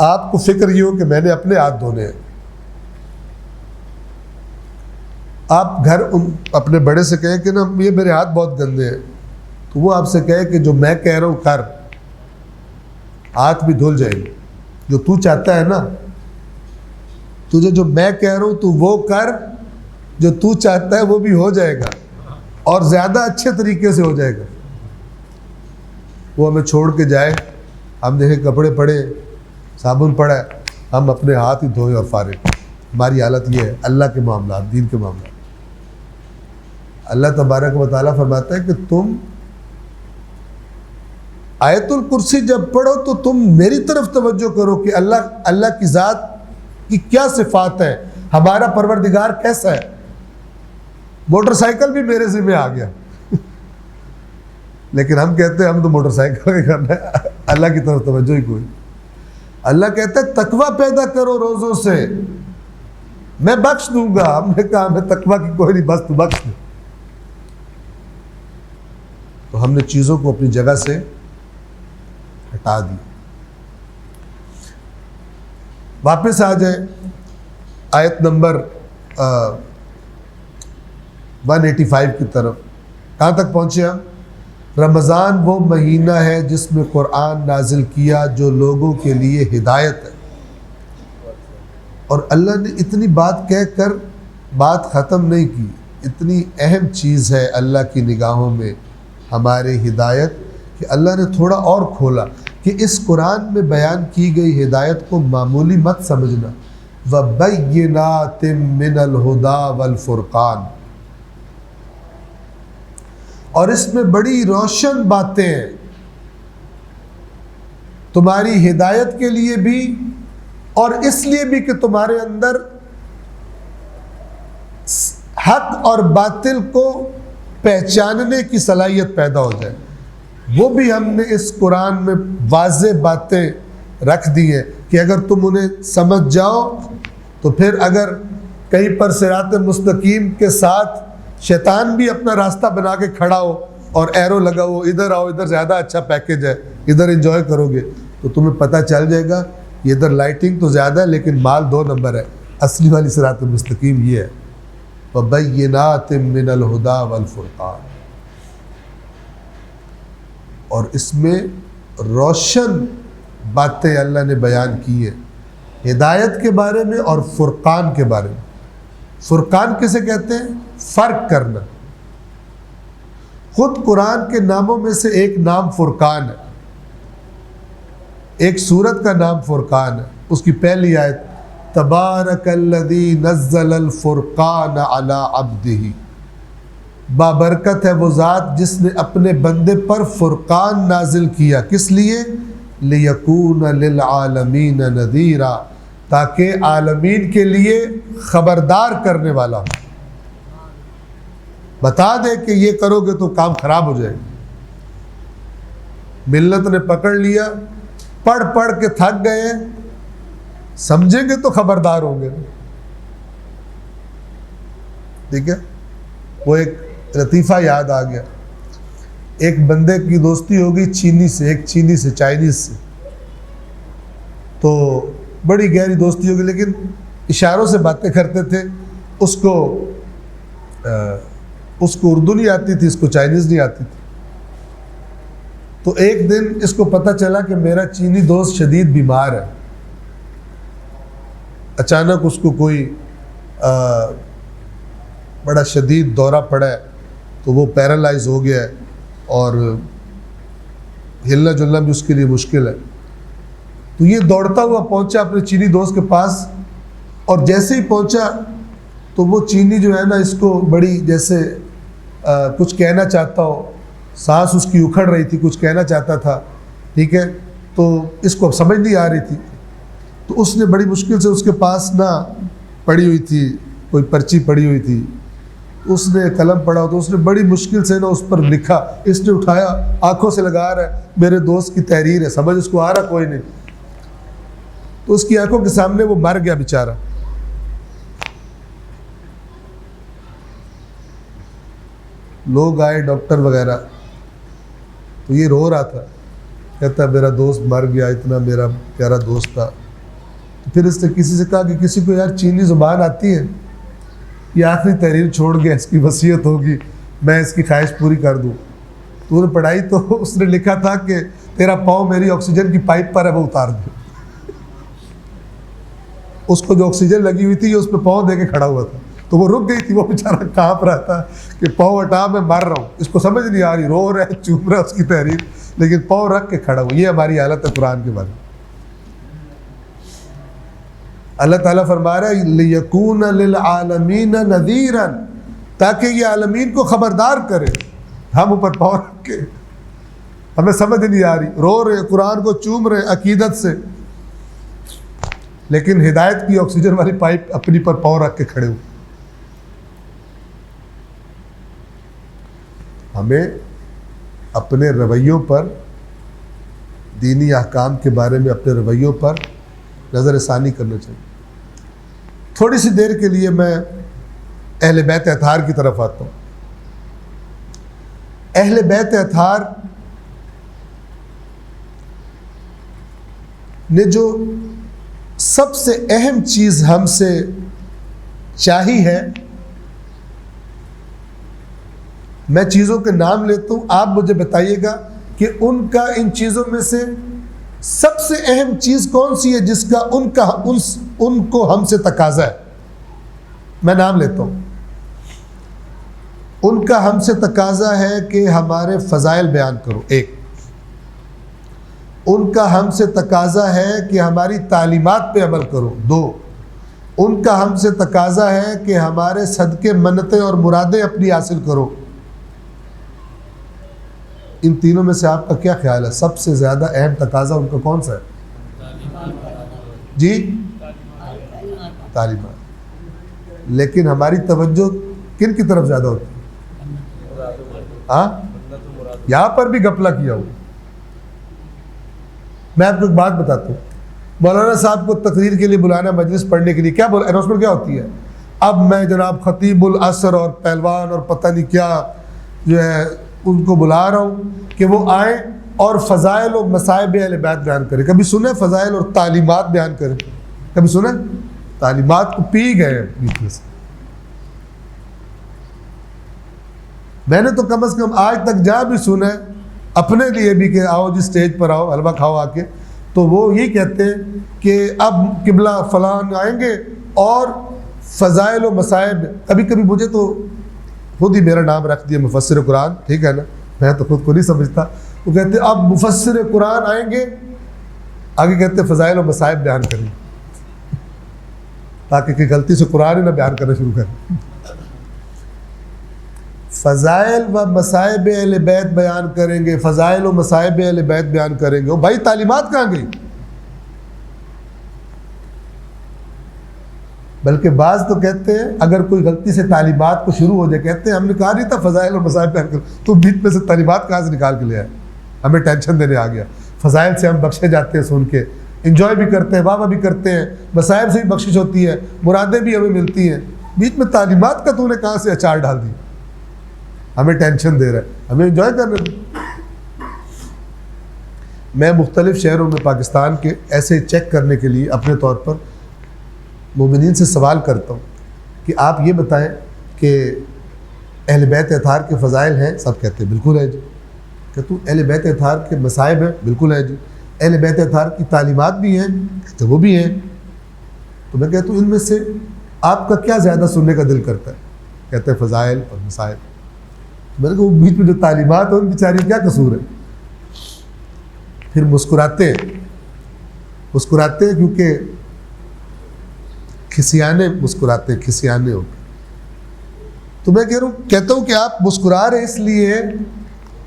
آپ کو فکر یہ ہو کہ میں نے اپنے ہاتھ دھونے ہیں. آپ گھر اپنے بڑے سے کہیں کہ نا یہ میرے ہاتھ بہت گندے ہیں، تو وہ آپ سے کہے کہ جو میں کہہ رہا ہوں کر، ہاتھ بھی دھل جائیں گے. جو تو چاہتا ہے نا، تجھے جو میں کہہ رہا ہوں تو وہ کر، جو تو چاہتا ہے وہ بھی ہو جائے گا اور زیادہ اچھے طریقے سے ہو جائے گا. وہ ہمیں چھوڑ کے جائے، ہم دیکھیں کپڑے پڑے، صابن پڑا ہے، ہم اپنے ہاتھ ہی دھوئیں اور فارغ. ہماری حالت یہ ہے اللہ کے معاملات، دین کے معاملات. اللہ تبارک و تعالیٰ فرماتا ہے کہ تم آیت الکرسی جب پڑھو تو تم میری طرف توجہ کرو کہ اللہ کی ذات کی کیا صفات ہے، ہمارا پروردگار کیسا ہے. موٹر سائیکل بھی میرے ذمہ آ گیا لیکن ہم کہتے ہیں ہم تو موٹر سائیکل کا کرنا ہے، اللہ کی طرف توجہ ہی کوئی. اللہ کہتا ہے تقویٰ پیدا کرو روزوں سے، میں بخش دوں گا. ہم نے کہا ہمیں تقویٰ کی کوئی نہیں، بس تو بخش دے. تو ہم نے چیزوں کو اپنی جگہ سے ہٹا دی. واپس آ جائیں آیت نمبر 185 کی طرف. کہاں تک پہنچے ہم؟ رمضان وہ مہینہ ہے جس میں قرآن نازل کیا جو لوگوں کے لیے ہدایت ہے. اور اللہ نے اتنی بات کہہ کر بات ختم نہیں کی. اتنی اہم چیز ہے اللہ کی نگاہوں میں ہماری ہدایت کہ اللہ نے تھوڑا اور کھولا کہ اس قرآن میں بیان کی گئی ہدایت کو معمولی مت سمجھنا. وَبَيِّنَاتٍ مِّنَ الْهُدَى وَالْفُرْقَانِ، اور اس میں بڑی روشن باتیں ہیں تمہاری ہدایت کے لیے بھی اور اس لیے بھی کہ تمہارے اندر حق اور باطل کو پہچاننے کی صلاحیت پیدا ہو جائے. وہ بھی ہم نے اس قرآن میں واضح باتیں رکھ دی ہیں کہ اگر تم انہیں سمجھ جاؤ تو پھر اگر کہیں پر صراط مستقیم کے ساتھ شیطان بھی اپنا راستہ بنا کے کھڑا ہو اور ایرو لگا ہو ادھر آؤ ادھر زیادہ اچھا پیکیج ہے ادھر انجوائے کرو گے تو تمہیں پتہ چل جائے گا یہ ادھر لائٹنگ تو زیادہ ہے لیکن مال 2 نمبر ہے. اصلی والی صراط مستقیم یہ ہے. وَبَيِّنَاتٍ مِّنَ الْهُدَى وَالْفُرْقَانِ، اور اس میں روشن باتیں اللہ نے بیان کی ہیں ہدایت کے بارے میں اور فرقان کے بارے میں. فرقان کسے کہتے ہیں؟ فرق کرنا. خود قرآن کے ناموں میں سے ایک نام فرقان ہے. ایک سورت کا نام فرقان ہے. اس کی پہلی آیت تبارک الذی نزل الفرقان علی عبدہ، بابرکت ہے وہ ذات جس نے اپنے بندے پر فرقان نازل کیا. کس لیے؟ لیکون للعالمین نذیرا، تاکہ عالمین کے لیے خبردار کرنے والا ہو. بتا دے کہ یہ کرو گے تو کام خراب ہو جائے گا. ملت نے پکڑ لیا، پڑھ پڑھ کے تھک گئے، سمجھیں گے تو خبردار ہوں گے. ٹھیک ہے. وہ ایک لطیفہ یاد آ گیا. ایک بندے کی دوستی ہوگی چینی سے، ایک چینی سے، چائنیز سے. تو بڑی گہری دوستی ہوگی لیکن اشاروں سے باتیں کرتے تھے. اس کو اردو نہیں آتی تھی، اس کو چائنیز نہیں آتی تھی. تو ایک دن اس کو پتہ چلا کہ میرا چینی دوست شدید بیمار ہے. اچانک اس کو کوئی بڑا شدید دورہ پڑا ہے تو وہ پیرالائز ہو گیا ہے اور ہلنا جلنا بھی اس کے لیے مشکل ہے. تو یہ دوڑتا ہوا پہنچا اپنے چینی دوست کے پاس، اور جیسے ہی پہنچا تو وہ چینی جو ہے نا اس کو بڑی جیسے کچھ کہنا چاہتا ہو، سانس اس کی اکھڑ رہی تھی، کچھ کہنا چاہتا تھا. ٹھیک ہے. تو اس کو اب سمجھ نہیں آ رہی تھی. تو اس نے بڑی مشکل سے، اس کے پاس نہ پڑی ہوئی تھی کوئی پرچی پڑی ہوئی تھی، اس نے قلم پڑھا تو اس نے بڑی مشکل سے نا اس پر لکھا. اس نے اٹھایا، آنکھوں سے لگا رہا ہے میرے دوست کی تحریر ہے، سمجھ اس کو آ رہا کوئی نہیں. تو اس کی آنکھوں کے سامنے وہ مر گیا بیچارہ. لوگ آئے ڈاکٹر وغیرہ، تو یہ رو رہا تھا، کہتا میرا دوست مر گیا، اتنا میرا پیارا دوست تھا. پھر اس نے کسی سے کہا کہ کسی کو یار چینی زبان آتی ہے، یہ آخری تحریر چھوڑ گیا، اس کی وصیت ہوگی، میں اس کی خواہش پوری کر دوں. تو نے پڑھائی تو اس نے لکھا تھا کہ تیرا پاؤں میری آکسیجن کی پائپ پر ہے، وہ اتار دو. اس کو جو آکسیجن لگی ہوئی تھی یہ اس پہ پاؤں دے کے کھڑا ہوا تھا، تو وہ رک گئی تھی. وہ بیچارہ کانپ رہا تھا کہ پاؤں ہٹا میں مر رہا ہوں. اس کو سمجھ نہیں آ رہی، رو رہا ہے، چوم رہا ہے اس کی تحریر، لیکن پاؤں رکھ کے کھڑا ہوا. یہ ہماری حالت ہے قرآن کے بارے میں. اللہ تعالیٰ فرما رہا ہے لِيَكُونَ لِلْعَالَمِينَ نَذِيرًا، تاکہ یہ عالمین کو خبردار کرے. ہم اوپر پاؤں رکھ کے، ہمیں سمجھ نہیں آ رہی، رو رہے، قرآن کو چوم رہے عقیدت سے، لیکن ہدایت کی آکسیجن والی پائپ اپنی پر پاؤں رکھ کے کھڑے ہوئے. ہمیں اپنے رویوں پر، دینی احکام کے بارے میں اپنے رویوں پر نظر ثانی کرنا چاہیے. تھوڑی سی دیر کے لیے میں اہل بیت اطہار کی طرف آتا ہوں. اہل بیت اطہار نے جو سب سے اہم چیز ہم سے چاہی ہے میں چیزوں کے نام لیتا ہوں، آپ مجھے بتائیے گا کہ ان کا ان چیزوں میں سے سب سے اہم چیز کون سی ہے جس کا ان کو ہم سے تقاضا ہے. میں نام لیتا ہوں. ان کا ہم سے تقاضا ہے کہ ہمارے فضائل بیان کرو. ایک. ان کا ہم سے تقاضا ہے کہ ہماری تعلیمات پہ عمل کرو. دو. ان کا ہم سے تقاضا ہے کہ ہمارے صدقے منتیں اور مرادیں اپنی حاصل کرو. ان تینوں میں سے آپ کا کیا خیال ہے سب سے زیادہ اہم تقاضا ان کا کون سا ہے؟ جی تعلیمات. لیکن ہماری توجہ کن کی طرف زیادہ ہوتی ہے؟ ہاں یہاں پر بھی گپلا کیا ہوا. میں آپ کو ایک بات بتاتا ہوں. مولانا صاحب کو تقریر کے لیے بلانا، مجلس پڑھنے کے لیے، کیا اناؤنسمنٹ کیا ہوتی ہے؟ اب میں جناب خطیب العصر اور پہلوان اور پتہ نہیں کیا جو ہے ان کو بلا رہا ہوں کہ وہ آئیں اور فضائل و مصائب اہل بیت بیان کریں. کبھی سنیں فضائل اور تعلیمات بیان کریں؟ کبھی سنیں؟ تعلیمات کو پی گئے ہیں بیچ میں سے. میں نے تو کم از کم آج تک جہاں بھی سنا ہے اپنے لیے بھی کہ آؤ جی اسٹیج پر آؤ حلوہ کھاؤ آ کے، تو وہ یہی کہتے ہیں کہ اب قبلہ فلان آئیں گے اور فضائل و مصائب. کبھی کبھی مجھے تو خود ہی میرا نام رکھ دیا مفسر قرآن، ٹھیک ہے نا، میں تو خود کو نہیں سمجھتا. وہ کہتے ہیں اب مفسر قرآن آئیں گے، آگے کہتے ہیں فضائل و مصائب بیان کریں تاکہ کہ غلطی سے قرآن ہی نہ بیان کرنا شروع کریں. فضائل و مصائب اہل بیت بیان کریں گے، فضائل و مصائب اہل بیت بیان کریں گے. بھائی تعلیمات کہاں گئی؟ بلکہ بعض تو کہتے ہیں اگر کوئی غلطی سے تعلیمات کو شروع ہو جائے، کہتے ہیں ہم نے کہا نہیں تھا فضائل و مصائب بیان کریں، تو بیچ میں سے تعلیمات کہاں سے نکال کے لے آئے؟ ہمیں ٹینشن دینے آ گیا. فضائل سے ہم بخشے جاتے ہیں، سن کے انجوائے بھی کرتے ہیں، واہ بھی کرتے ہیں، مصائب سے بھی بخشش ہوتی ہے، مرادیں بھی ہمیں ملتی ہیں. بیچ میں تعلیمات کا تو نے کہاں سے اچار ڈال دی؟ ہمیں ٹینشن دے رہا ہے، ہمیں انجوائے کرنے دیں. میں مختلف شہروں میں پاکستان کے ایسے چیک کرنے کے لیے اپنے طور پر مومنین سے سوال کرتا ہوں کہ آپ یہ بتائیں کہ اہل بیت اطہار کے فضائل ہیں؟ سب کہتے ہیں بالکل ہے جی. کہتا ہوں اہل بیت اطہار کے مصائب ہیں؟ بالکل ہے جی. اہل بیت اطہار کی تعلیمات بھی ہیں؟ کہتے وہ بھی ہیں. تو میں کہتا ہوں ان میں سے آپ کا کیا زیادہ سننے کا دل کرتا ہے؟ کہتے ہیں فضائل اور مصائب. میں نے کہا وہ بیچ میں جو تعلیمات ہیں ان بیچاری کیا قصور ہے؟ پھر مسکراتے ہیں کیونکہ کھسیانے مسکراتے ہیں، کھسیانے ہو کے. تو میں کہتا ہوں کہ آپ مسکرا رہے اس لیے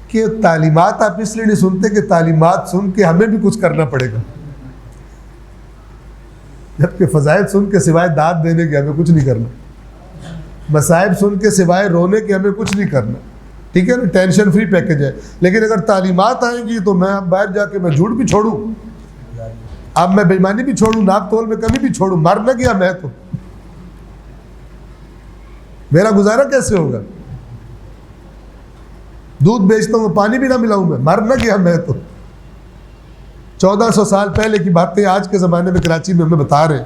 کہ تعلیمات آپ اس لیے نہیں سنتے کہ تعلیمات سن کے ہمیں بھی کچھ کرنا پڑے گا، جبکہ فضائل سن کے سوائے داد دینے کے ہمیں کچھ نہیں کرنا، مصائب سن کے سوائے رونے کے ہمیں کچھ نہیں کرنا. ٹھیک ہے نا، ٹینشن فری پیکج ہے. لیکن اگر تعلیمات آئیں گی تو میں اب باہر جا کے میں جھوٹ بھی چھوڑوں، اب میں بے ایمانی بھی چھوڑوں، ناپ تول میں کمی بھی چھوڑوں، مر نہ گیا میں تو میرا گزارا کیسے ہوگا؟ دودھ بیچتا ہوں پانی بھی نہ ملاؤں، میں مر نہ گیا میں تو. 1400 سال پہلے کی باتیں آج کے زمانے میں کراچی میں ہمیں بتا رہے ہیں.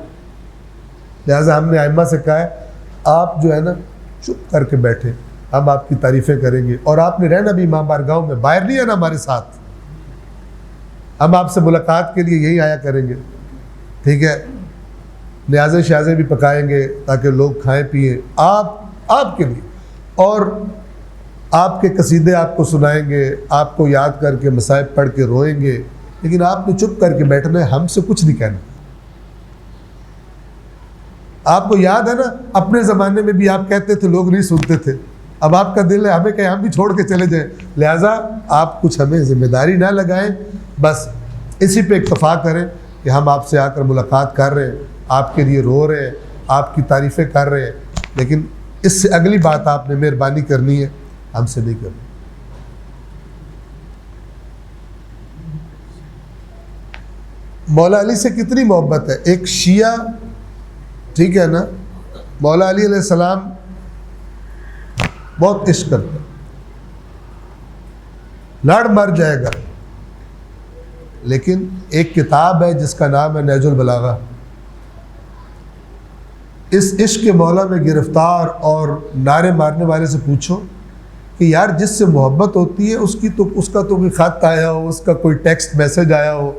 لہٰذا ہم نے ائمہ سے کہا ہے آپ جو ہے نا چپ کر کے بیٹھے، ہم آپ کی تعریفیں کریں گے، اور آپ نے رہنا بھی امام بارگاہوں میں، باہر نہیں آنا ہمارے ساتھ. ہم آپ سے ملاقات کے لیے یہی آیا کریں گے، ٹھیک ہے. نیازیں شیازیں بھی پکائیں گے تاکہ لوگ کھائیں پئیں آپ کے لیے، اور آپ کے قصیدے آپ کو سنائیں گے، آپ کو یاد کر کے مصائب پڑھ کے روئیں گے. لیکن آپ نے چپ کر کے بیٹھنا ہے، ہم سے کچھ نہیں کہنا. آپ کو یاد ہے نا اپنے زمانے میں بھی آپ کہتے تھے لوگ نہیں سنتے تھے، اب آپ کا دل ہے ہمیں کہ ہم بھی چھوڑ کے چلے جائیں. لہٰذا آپ کچھ ہمیں ذمہ داری نہ لگائیں، بس اسی پہ اکتفا کریں کہ ہم آپ سے آ کر ملاقات کر رہے ہیں، آپ کے لیے رو رہے ہیں، آپ کی تعریفیں کر رہے ہیں. لیکن اس سے اگلی بات آپ نے مہربانی کرنی ہے، ہم سے نہیں کرنی. مولا علی سے کتنی محبت ہے ایک شیعہ، ٹھیک ہے نا، مولا علی علیہ السلام بہت عشق کرتا ہے، لڑ مر جائے گا. لیکن ایک کتاب ہے جس کا نام ہے نہج البلاغہ. اس عشق کے مولا میں گرفتار اور نعرے مارنے والے سے پوچھو کہ یار جس سے محبت ہوتی ہے اس کا تو کوئی خط آیا ہو، اس کا کوئی ٹیکسٹ میسج آیا ہو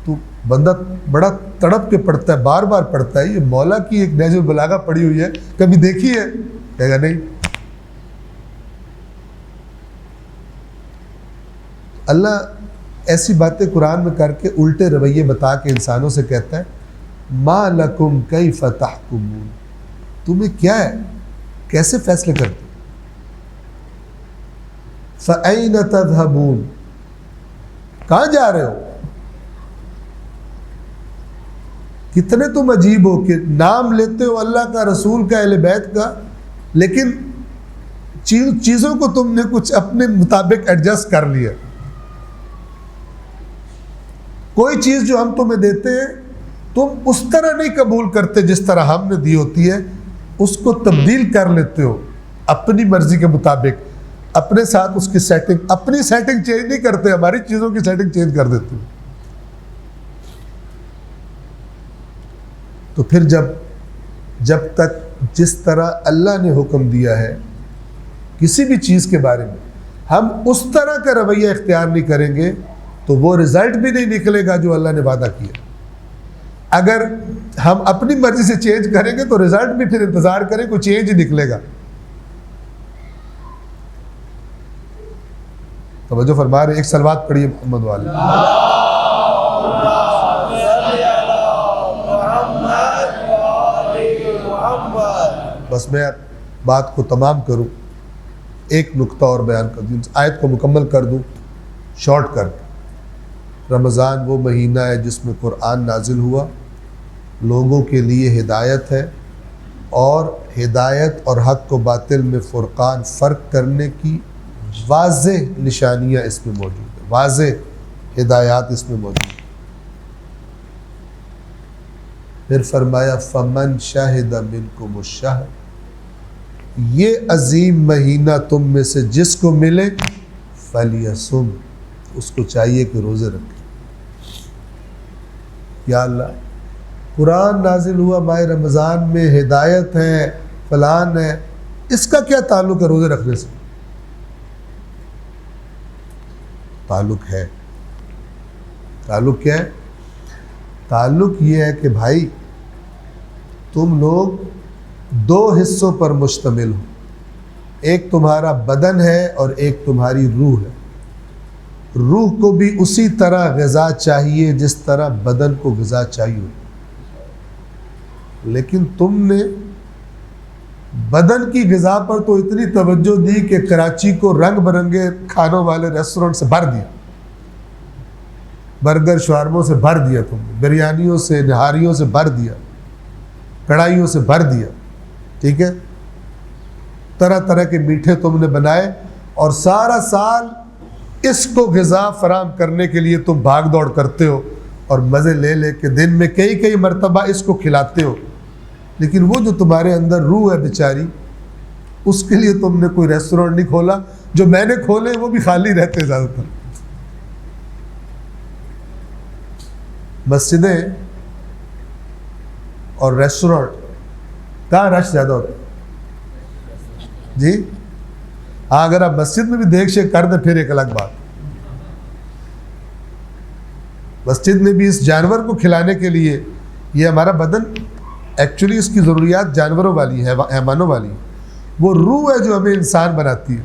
تو بندہ بڑا تڑپ کے پڑھتا ہے، بار بار پڑھتا ہے. یہ مولا کی ایک نہج البلاغہ پڑھی ہوئی ہے، کبھی دیکھی ہے؟ کہے گا نہیں. اللہ ایسی باتیں قرآن میں کر کے الٹے رویے بتا کے انسانوں سے کہتا ہے ما لکم کیف تحکمون، تمہیں کیا ہے، کیسے فیصلے کرتے؟ فَأَيْنَ تَذْهَبُونَ، کہاں جا رہے ہو؟ کتنے تم عجیب ہو کہ نام لیتے ہو اللہ کا، رسول کا، اہل بیت کا، لیکن چیزوں کو تم نے کچھ اپنے مطابق ایڈجسٹ کر لیا. کوئی چیز جو ہم تمہیں دیتے ہیں تم اس طرح نہیں قبول کرتے جس طرح ہم نے دی ہوتی ہے، اس کو تبدیل کر لیتے ہو اپنی مرضی کے مطابق، اپنے ساتھ اس کی سیٹنگ، اپنی سیٹنگ چینج نہیں کرتے، ہماری چیزوں کی سیٹنگ چینج کر دیتے ہو. تو پھر جب تک جس طرح اللہ نے حکم دیا ہے کسی بھی چیز کے بارے میں ہم اس طرح کا رویہ اختیار نہیں کریں گے تو وہ رزلٹ بھی نہیں نکلے گا جو اللہ نے وعدہ کیا. اگر ہم اپنی مرضی سے چینج کریں گے تو رزلٹ بھی پھر انتظار کریں، کوئی چینج ہی نکلے گا. توجہ فرما رہے، ایک صلوات پڑھیے محمد والے. بس میں بات کو تمام کروں، ایک نقطہ اور بیان کر دوں، آیت کو مکمل کر دوں شارٹ کر کے. رمضان وہ مہینہ ہے جس میں قرآن نازل ہوا، لوگوں کے لیے ہدایت ہے، اور ہدایت اور حق و باطل میں فرقان، فرق کرنے کی واضح نشانیاں اس میں موجود ہیں، واضح ہدایات اس میں موجود ہیں. پھر فرمایا فمن شاہد منکم الشہر، یہ عظیم مہینہ تم میں سے جس کو ملے فلیصم، اس کو چاہیے کہ روزے رکھے. یا اللہ، قرآن نازل ہوا ماہ رمضان میں، ہدایت ہے، فلان ہے، اس کا کیا تعلق ہے روزے رکھنے سے؟ تعلق ہے. تعلق کیا ہے؟ تعلق یہ ہے کہ بھائی تم لوگ دو حصوں پر مشتمل ہو، ایک تمہارا بدن ہے اور ایک تمہاری روح ہے. روح کو بھی اسی طرح غذا چاہیے جس طرح بدن کو غذا چاہیے، لیکن تم نے بدن کی غذا پر تو اتنی توجہ دی کہ کراچی کو رنگ برنگے کھانوں والے ریسٹورنٹ سے بھر دیا، برگر شوارموں سے بھر دیا، تم نے بریانیوں سے، نہاریوں سے بھر دیا، کڑھائیوں سے بھر دیا. ٹھیک ہے، طرح طرح کے میٹھے تم نے بنائے، اور سارا سال اس کو غذا فراہم کرنے کے لیے تم بھاگ دوڑ کرتے ہو اور مزے لے لے کے دن میں کئی مرتبہ اس کو کھلاتے ہو. لیکن وہ جو تمہارے اندر روح ہے بیچاری، اس کے لیے تم نے کوئی ریسٹورنٹ نہیں کھولا. جو میں نے کھولے وہ بھی خالی رہتے زیادہ تر. مسجدیں اور ریسٹورنٹ کہاں رش زیادہ ہوتا ہے؟ جی ہاں، اگر آپ مسجد میں بھی دیکھ شیک کر دیں پھر ایک الگ بات. مسجد میں بھی اس جانور کو کھلانے کے لیے، یہ ہمارا بدن ایکچولی اس کی ضروریات جانوروں والی ہے، حیوانوں والی ہے. وہ روح ہے جو ہمیں انسان بناتی ہے،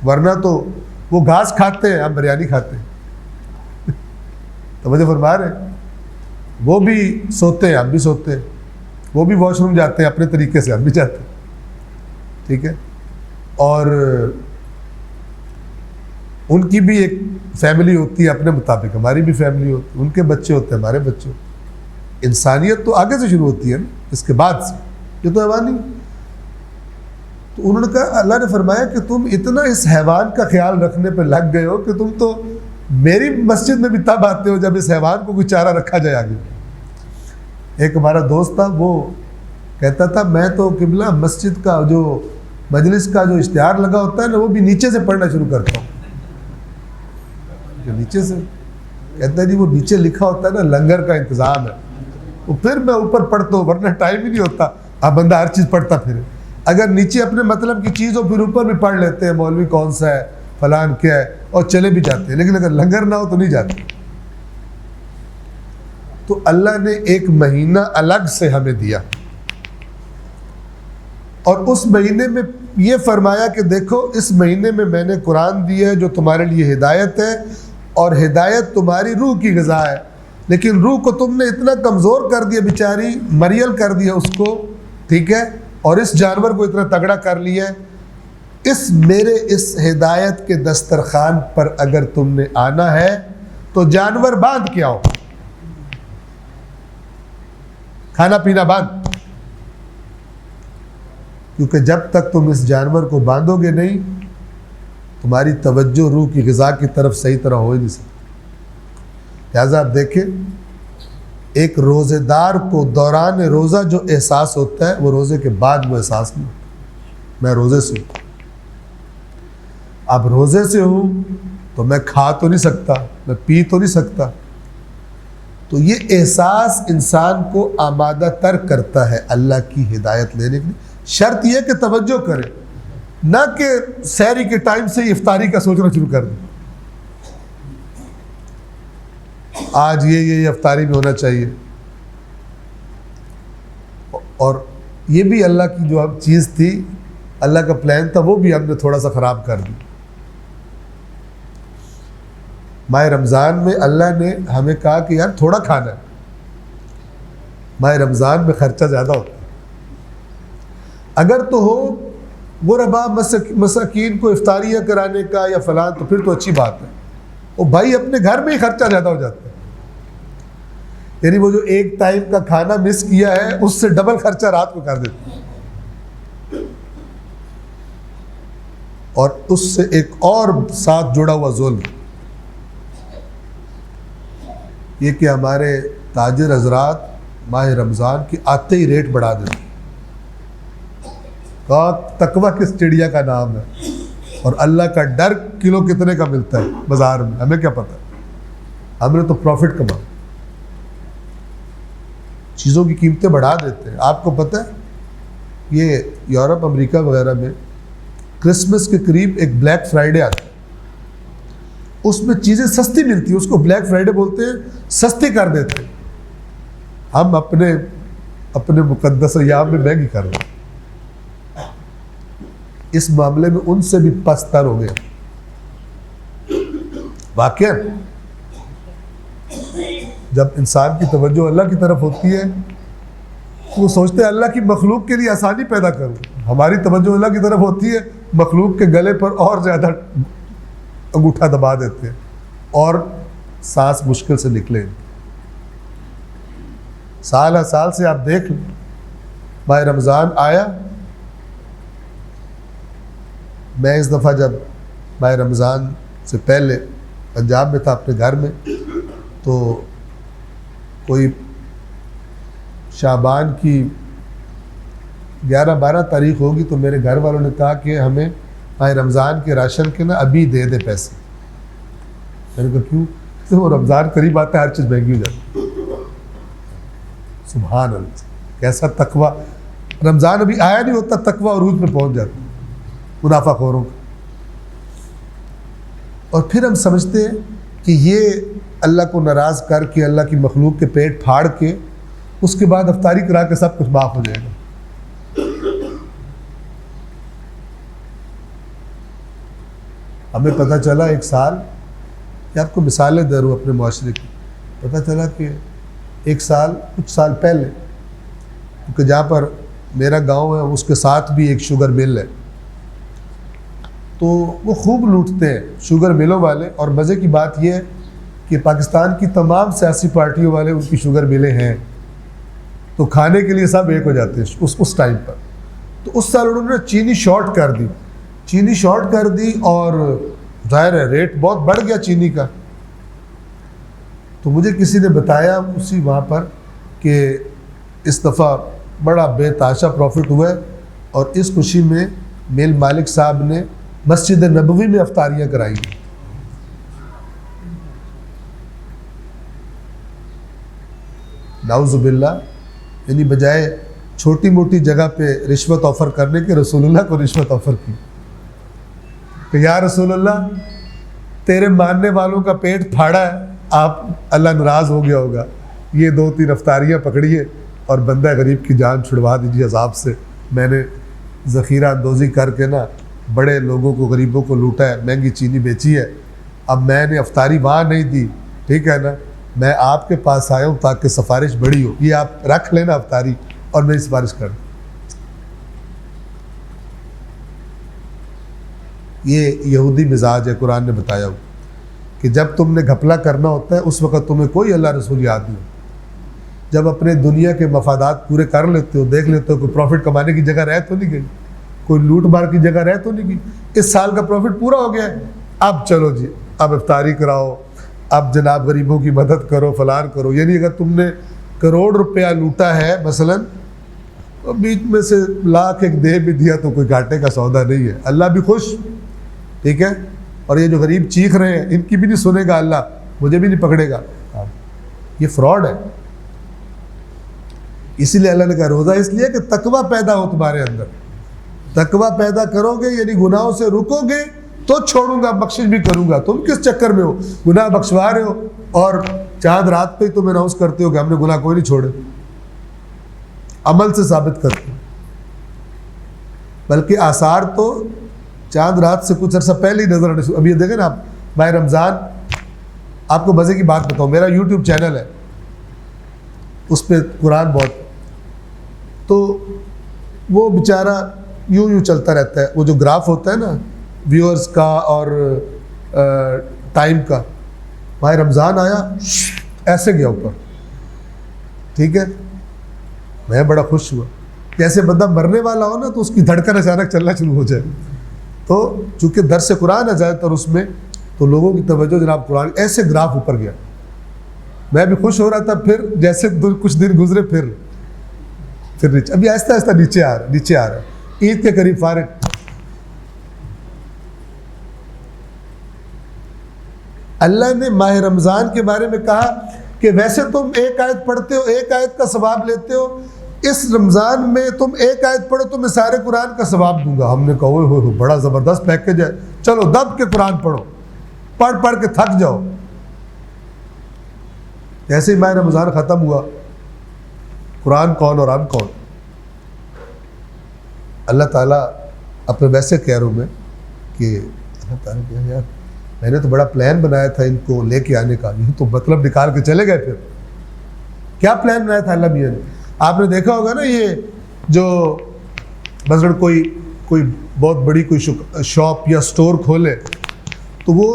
ورنہ تو وہ گھاس کھاتے ہیں، ہم بریانی کھاتے ہیں. توجہ فرما رہے ہیں؟ وہ بھی سوتے ہیں، ہم بھی سوتے ہیں. وہ بھی واش روم جاتے ہیں اپنے طریقے سے، ہم بھی جاتے ہیں. ٹھیک ہے، اور ان کی بھی ایک فیملی ہوتی ہے اپنے مطابق، ہماری بھی فیملی ہوتی ہے، ان کے بچے ہوتے ہیں، ہمارے بچے ہوتے ہیں. انسانیت تو آگے سے شروع ہوتی ہے نا، اس کے بعد سے. یہ تو حیوان ہی. تو انہوں نے کہا، اللہ نے فرمایا کہ تم اتنا اس حیوان کا خیال رکھنے پہ لگ گئے ہو کہ تم تو میری مسجد میں بھی تب آتے ہو جب اس حیوان کو کوئی چارہ رکھا جائے آگے. ایک ہمارا دوست تھا، وہ کہتا تھا میں تو قبلہ مسجد کا جو مجلس کا جو اشتہار لگا ہوتا ہے نا، وہ بھی نیچے سے پڑھنا شروع کرتا ہوں. نیچے سے کہتا ہے جی وہ نیچے لکھا ہوتا ہے نا لنگر کا انتظام ہے، وہ پھر میں اوپر پڑھتا ہوں، ورنہ ٹائم ہی نہیں ہوتا. اب بندہ ہر چیز پڑھتا پھر. اگر نیچے اپنے مطلب کی چیز ہو پھر اوپر بھی پڑھ لیتے ہیں مولوی کون سا ہے فلان کیا ہے اور چلے بھی جاتے ہیں، لیکن اگر لنگر نہ ہو تو نہیں جاتے۔ تو اللہ نے ایک مہینہ الگ سے ہمیں دیا اور اس مہینے میں یہ فرمایا کہ دیکھو اس مہینے میں میں نے قرآن دیا ہے جو تمہارے لیے ہدایت ہے، اور ہدایت تمہاری روح کی غذا ہے، لیکن روح کو تم نے اتنا کمزور کر دیا، بیچاری مریل کر دیا اس کو، ٹھیک ہے، اور اس جانور کو اتنا تگڑا کر لیا ہے۔ میرے اس ہدایت کے دسترخوان پر اگر تم نے آنا ہے تو جانور باندھ کے آؤ، کھانا پینا باندھ، کیونکہ جب تک تم اس جانور کو باندھو گے نہیں تمہاری توجہ روح کی غذا کی طرف صحیح طرح ہو ہی نہیں سکتی۔ لہٰذا آپ دیکھیں ایک روزے دار کو دوران روزہ جو احساس ہوتا ہے وہ روزے کے بعد وہ احساس نہیں ہوتا۔ میں روزے سے ہوں، اب روزے سے ہوں تو میں کھا تو نہیں سکتا، میں پی تو نہیں سکتا، تو یہ احساس انسان کو آمادہ تر کرتا ہے اللہ کی ہدایت لینے کے لیے۔ شرط یہ کہ توجہ کرے، نہ کہ سحری کے ٹائم سے افطاری کا سوچنا شروع کر دیں، آج یہ افطاری میں ہونا چاہیے، اور یہ بھی اللہ کی جو اب چیز تھی، اللہ کا پلان تھا، وہ بھی ہم نے تھوڑا سا خراب کر دی۔ ماہ رمضان میں اللہ نے ہمیں کہا کہ یار تھوڑا کھانا ہے، ماہ رمضان میں خرچہ زیادہ ہوتا ہے، اگر تو ہو غربا مساکین کو افطاریاں کرانے کا یا فلان تو پھر تو اچھی بات ہے، وہ بھائی اپنے گھر میں ہی خرچہ زیادہ ہو جاتا ہے، یعنی وہ جو ایک ٹائم کا کھانا مس کیا ہے اس سے ڈبل خرچہ رات کو کر دیتے ہیں، اور اس سے ایک اور ساتھ جڑا ہوا ظلم یہ کہ ہمارے تاجر حضرات ماہ رمضان کے آتے ہی ریٹ بڑھا دیتے ہیں۔ تقویٰ کس چڑیا کا نام ہے، اور اللہ کا ڈر کلو کتنے کا ملتا ہے بازار میں، ہمیں کیا پتہ، ہم نے تو پروفٹ کما، چیزوں کی قیمتیں بڑھا دیتے ہیں۔ آپ کو پتہ ہے یہ یورپ امریکہ وغیرہ میں کرسمس کے قریب ایک بلیک فرائیڈے آتا ہے، اس میں چیزیں سستی ملتی ہیں، اس کو بلیک فرائیڈے بولتے ہیں، سستی کر دیتے ہیں۔ ہم اپنے مقدس ایام میں مہنگی کر رہے ہیں، اس معاملے میں ان سے بھی پستر ہو گیا۔ واقعا جب انسان کی توجہ اللہ کی طرف ہوتی ہے وہ سوچتے ہیں اللہ کی مخلوق کے لیے آسانی پیدا کروں، ہماری توجہ اللہ کی طرف ہوتی ہے مخلوق کے گلے پر اور زیادہ انگوٹھا دبا دیتے ہیں اور سانس مشکل سے نکلے۔ سال ہر سال سے آپ دیکھ لیں، ماہ رمضان آیا، میں اس دفعہ جب ماہ رمضان سے پہلے پنجاب میں تھا اپنے گھر میں، تو کوئی شعبان کی 11-12 تاریخ ہوگی تو میرے گھر والوں نے کہا کہ ہمیں ماہ رمضان کے راشن کے نا ابھی دے دے پیسے۔ میں نے کہا کیوں؟ تو وہ رمضان قریب آتا ہے ہر چیز مہنگی ہو جاتی ہے۔ سبحان اللہ، کیسا تقویٰ، رمضان ابھی آیا نہیں ہوتا تقویٰ عروج پہ پہنچ جاتا ہے منافع خوروں کا۔ اور پھر ہم سمجھتے ہیں کہ یہ اللہ کو ناراض کر کے اللہ کی مخلوق کے پیٹ پھاڑ کے اس کے بعد افطاری کرا کے سب کچھ معاف ہو جائے گا۔ ہمیں پتہ چلا ایک سال، یہ آپ کو مثالیں دے رہا ہوں اپنے معاشرے کی، پتہ چلا کہ ایک سال کچھ سال پہلے، کیونکہ جہاں پر میرا گاؤں ہے اس کے ساتھ بھی ایک شوگر مل ہے، تو وہ خوب لوٹتے ہیں شوگر ملوں والے، اور مزے کی بات یہ ہے کہ پاکستان کی تمام سیاسی پارٹیوں والے ان کی شوگر ملیں ہیں، تو کھانے کے لیے سب ایک ہو جاتے ہیں اس ٹائم پر۔ تو اس سال انہوں نے چینی شارٹ کر دی، چینی شارٹ کر دی، اور ظاہر ہے ریٹ بہت بڑھ گیا چینی کا۔ تو مجھے کسی نے بتایا اسی وہاں پر کہ اس دفعہ بڑا بے تحاشا پروفٹ ہوا ہے، اور اس خوشی میں میل مالک صاحب نے مسجد نبوی میں افطاریاں کرائی ہیں۔ نعوذ باللہ، یعنی بجائے چھوٹی موٹی جگہ پہ رشوت آفر کرنے کے رسول اللہ کو رشوت آفر کی کہ یا رسول اللہ تیرے ماننے والوں کا پیٹ پھاڑا ہے، آپ اللہ ناراض ہو گیا ہوگا، یہ 2-3 افطاریاں پکڑیے اور بندہ غریب کی جان چھڑوا دیجیے عذاب سے، میں نے ذخیرہ اندوزی کر کے نا بڑے لوگوں کو غریبوں کو لوٹا ہے، مہنگی چینی بیچی ہے، اب میں نے افطاری وہاں نہیں دی، ٹھیک ہے نا، میں آپ کے پاس آیا ہوں تاکہ سفارش بڑی ہو، یہ آپ رکھ لینا افطاری اور میری سفارش کر دیں۔ یہ یہودی مزاج ہے، قرآن نے بتایا ہو کہ جب تم نے گھپلا کرنا ہوتا ہے اس وقت تمہیں کوئی اللہ رسول یاد نہیں، جب اپنے دنیا کے مفادات پورے کر لیتے ہو، دیکھ لیتے ہو کوئی پروفٹ کمانے کی جگہ رہ تو نہیں گئی، کوئی لوٹ مار کی جگہ رہ تو نہیں گئی، اس سال کا پروفٹ پورا ہو گیا ہے، اب چلو جی اب افطاری کراؤ، اب جناب غریبوں کی مدد کرو، فلان کرو۔ یعنی اگر تم نے کروڑ روپیہ لوٹا ہے مثلا، تو بیچ میں سے لاکھ ایک دے بھی دیا تو کوئی گھاٹے کا سودا نہیں ہے، اللہ بھی خوش، ٹھیک ہے، اور یہ جو غریب چیخ رہے ہیں ان کی بھی نہیں سنے گا اللہ، مجھے بھی نہیں پکڑے گا، یہ فراڈ ہے۔ اسی لیے اللہ نے کہا روزہ اس لیے کہ تقویٰ پیدا ہو تمہارے اندر، تقویٰ پیدا کرو گے یعنی گناہوں سے رکو گے تو چھوڑوں گا، بخشش بھی کروں گا۔ تم کس چکر میں ہو، گناہ بخشوا رہے ہو اور چاند رات پہ ہی تم اناؤنس کرتے ہو کہ ہم نے گناہ کوئی نہیں چھوڑے، عمل سے ثابت کرتے ہو، بلکہ آثار تو چاند رات سے کچھ عرصہ پہلے ہی نظر آنے سے۔ اب یہ دیکھیں نا آپ ماہ رمضان، آپ کو مزے کی بات بتاؤں، میرا یوٹیوب چینل ہے، اس پہ قرآن بہت، تو وہ بیچارہ یوں چلتا رہتا ہے، وہ جو گراف ہوتا ہے نا ویورز کا اور ٹائم کا، ماہ رمضان آیا ایسے گیا اوپر، ٹھیک ہے، میں بڑا خوش ہوا، جیسے بندہ مرنے والا ہو نا تو اس کی دھڑکن اچانک چلنا شروع ہو جائے، تو چونکہ درس قرآن ہے زیادہ تر اس میں، تو لوگوں کی توجہ جناب قرآن، ایسے گراف اوپر گیا، میں بھی خوش ہو رہا تھا، پھر جیسے کچھ دن گزرے پھر نیچے، ابھی آہستہ آہستہ نیچے آ رہا ہے، عید کے قریب فارغ۔ اللہ نے ماہ رمضان کے بارے میں کہا کہ ویسے تم ایک آیت پڑھتے ہو، ایک آیت کا ثواب لیتے ہو، اس رمضان میں تم ایک آیت پڑھو تو میں سارے قرآن کا ثواب دوں گا۔ ہم نے کہا اوہ ہوئے بڑا زبردست پیکیج ہے، چلو دب کے قرآن پڑھو، پڑھ کے تھک جاؤ۔ جیسے ہی ماہ رمضان ختم ہوا، قرآن کون اور ہم کون، اللہ تعالیٰ اپنے ویسے کہہ رہا ہوں میں کہ اللہ تعالیٰ کہا یار میں نے تو بڑا پلان بنایا تھا ان کو لے کے آنے کا، یہ تو مطلب نکال کے چلے گئے۔ پھر کیا پلان بنایا تھا اللہ میاں نے؟ آپ نے دیکھا ہوگا نا، یہ جو مثلا کوئی بہت بڑی کوئی شاپ یا سٹور کھولے تو وہ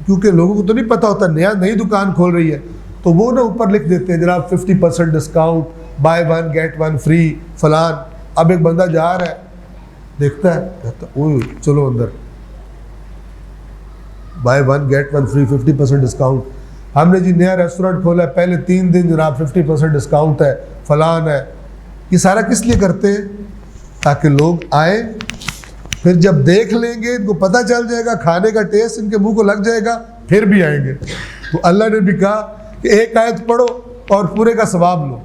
کیونکہ لوگوں کو تو نہیں پتہ ہوتا نئی دکان کھول رہی ہے، تو وہ نا اوپر لکھ دیتے ہیں جناب 50% ڈسکاؤنٹ، بائی 1 get 1 فری فلان۔ اب ایک بندہ جا رہا ہے دیکھتا ہے کہتا اوہ چلو اندر، بائی 1 get 1 فری 50% ڈسکاؤنٹ۔ ہم نے جی نیا ریسٹورینٹ کھولا ہے، پہلے 3 دن جناب 50% ڈسکاؤنٹ ہے، فلان ہے۔ یہ سارا کس لیے کرتے ہیں؟ تاکہ لوگ آئیں، پھر جب دیکھ لیں گے ان کو پتہ چل جائے گا، کھانے کا ٹیسٹ ان کے منہ کو لگ جائے گا، پھر بھی آئیں گے۔ تو اللہ نے بھی کہا کہ ایک آیت پڑھو اور پورے کا ثواب لو،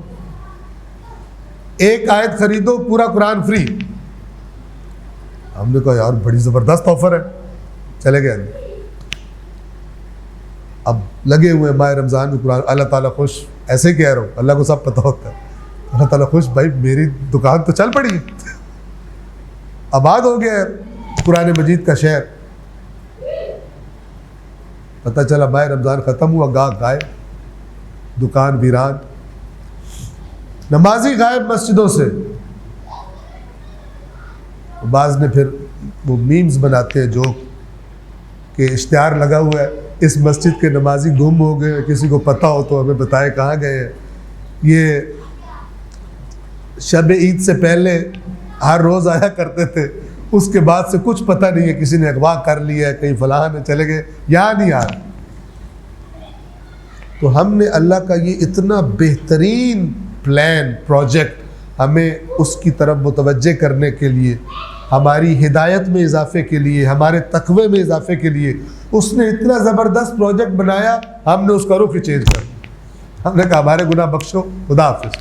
ایک آیت خریدو پورا قرآن فری۔ ہم نے کہا یار بڑی زبردست آفر ہے، چلے گئے۔ اب لگے ہوئے ماہ رمضان میں قرآن، اللہ تعالیٰ خوش، ایسے ہی کہہ رہا ہوں، اللہ کو سب پتہ ہوتا ہے، اللہ تعالیٰ خوش، بھائی میری دکان تو چل پڑی ہے، آباد ہو گیا ہے قرآن مجید کا شہر۔ پتہ چلا ماہ رمضان ختم ہوا، گاہک غائب، دکان ویران، نمازی غائب مسجدوں سے۔ بعض نے پھر وہ میمز بناتے ہیں جو کہ اشتہار لگا ہوا ہے اس مسجد کے نمازی گم ہو گئے، کسی کو پتہ ہو تو ہمیں بتائے کہاں گئے ہیں۔ یہ شب عید سے پہلے ہر روز آیا کرتے تھے، اس کے بعد سے کچھ پتہ نہیں ہے، کسی نے اغوا کر لیا ہے، کہیں فلاں میں چلے گئے، یہاں نہیں آ رہے۔ تو ہم نے اللہ کا یہ اتنا بہترین پلان پروجیکٹ ہمیں اس کی طرف متوجہ کرنے کے لیے، ہماری ہدایت میں اضافے کے لیے، ہمارے تقوی میں اضافے کے لیے اس نے اتنا زبردست پروجیکٹ بنایا، ہم نے اس کا رخ ہی چینج کر دیا۔ ہم نے کہا ہمارے گناہ بخشو، خدا حافظ،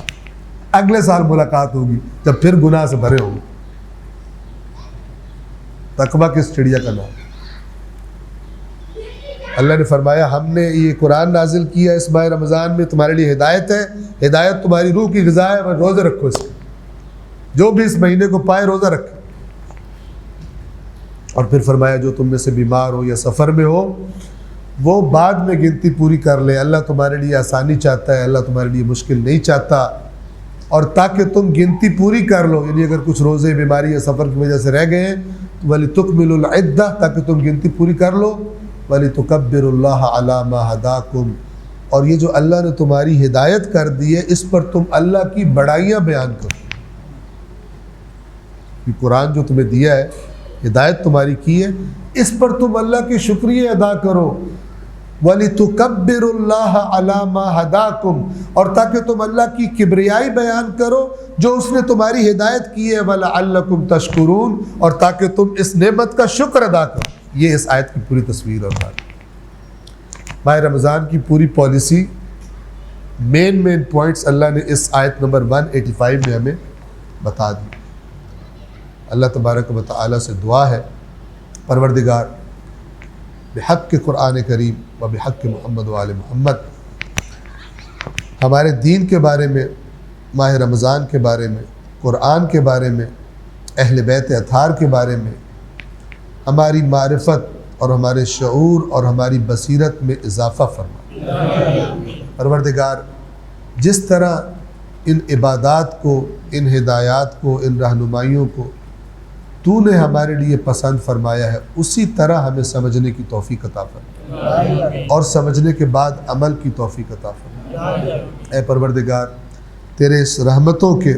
اگلے سال ملاقات ہوگی جب پھر گناہ سے بھرے ہوں گے۔ تقویٰ کس چڑیا کا نام؟ اللہ نے فرمایا ہم نے یہ قرآن نازل کیا اس ماہ رمضان میں تمہارے لیے ہدایت ہے، ہدایت تمہاری روح کی غذا ہے، اور روزے رکھو اس کے، جو بھی اس مہینے کو پائے روزہ رکھے۔ اور پھر فرمایا جو تم میں سے بیمار ہو یا سفر میں ہو وہ بعد میں گنتی پوری کر لے، اللہ تمہارے لیے آسانی چاہتا ہے، اللہ تمہارے لیے مشکل نہیں چاہتا، اور تاکہ تم گنتی پوری کر لو، یعنی اگر کچھ روزے بیماری یا سفر کی وجہ سے رہ گئے ہیں تو وَلِتُكْمِلُوا الْعِدَّةَ، تاکہ تم گنتی پوری کر لو، وَلِتُكَبِّرُوا اللَّهَ عَلَى مَا هَدَاكُمْ، اور یہ جو اللہ نے تمہاری ہدایت کر دی ہے اس پر تم اللہ کی بڑائیاں بیان کرو۔ یہ قرآن جو تمہیں دیا ہے، ہدایت تمہاری کی ہے، اس پر تم اللہ کے شکریہ ادا کرو، وَلِتُكَبِّرُوا اللَّهَ عَلَى مَا هَدَاكُمْ، اور تاکہ تم اللہ کی کبریائی بیان کرو جو اس نے تمہاری ہدایت کی ہے، وَلَعَلَّكُمْ تَشْكُرُونَ، اور تاکہ تم اس نعمت کا شکر ادا کرو۔ یہ اس آیت کی پوری تصویر اور بات۔ ماہ رمضان کی پوری پالیسی، مین پوائنٹس اللہ نے اس آیت نمبر 185 میں ہمیں بتا دی۔ اللہ تبارک و تعالی سے دعا ہے پروردگار بحق قرآن کریم و بحق محمد و آل محمد، ہمارے دین کے بارے میں، ماہ رمضان کے بارے میں، قرآن کے بارے میں، اہل بیت اطہار کے بارے میں ہماری معرفت اور ہمارے شعور اور ہماری بصیرت میں اضافہ فرما۔ پروردگار جس طرح ان عبادات کو، ان ہدایات کو، ان رہنمائیوں کو تو نے ہمارے لیے پسند فرمایا ہے، اسی طرح ہمیں سمجھنے کی توفیق عطا فرما، اور سمجھنے کے بعد عمل کی توفیق عطا فرما۔ اے پروردگار تیرے اس رحمتوں کے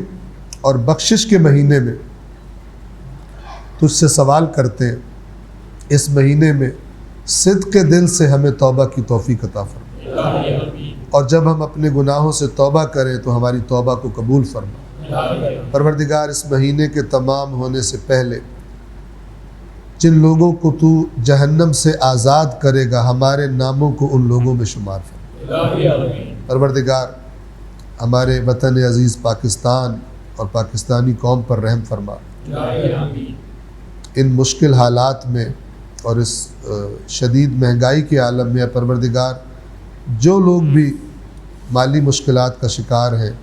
اور بخشش کے مہینے میں تجھ سے سوال کرتے ہیں، اس مہینے میں صدق دل سے ہمیں توبہ کی توفیق عطا فرما، اور جب ہم اپنے گناہوں سے توبہ کریں تو ہماری توبہ کو قبول فرما۔ پروردگار اس مہینے کے تمام ہونے سے پہلے جن لوگوں کو تو جہنم سے آزاد کرے گا ہمارے ناموں کو ان لوگوں میں شمار فرما۔ پروردگار ہمارے وطن عزیز پاکستان اور پاکستانی قوم پر رحم فرما، ان مشکل حالات میں اور اس شدید مہنگائی کے عالم میں پروردگار جو لوگ بھی مالی مشکلات کا شکار ہیں،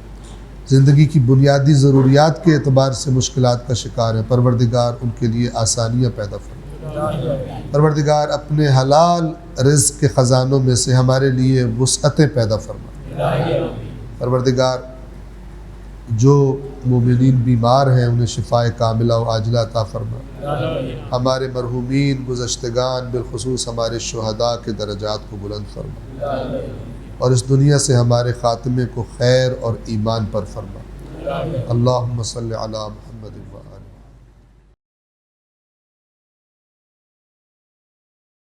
زندگی کی بنیادی ضروریات کے اعتبار سے مشکلات کا شکار ہیں، پروردگار ان کے لیے آسانیاں پیدا فرما۔ پروردگار اپنے حلال رزق کے خزانوں میں سے ہمارے لیے وسعتیں پیدا فرما۔ پروردگار جو مومنین بیمار ہیں انہیں شفائے کاملہ و عاجلہ عطا فرما، ہمارے مرحومین گزشتگان بالخصوص ہمارے شہداء کے درجات کو بلند فرما، اور اس دنیا سے ہمارے خاتمے کو خیر اور ایمان پر فرما۔ اللہم صلی علی محمد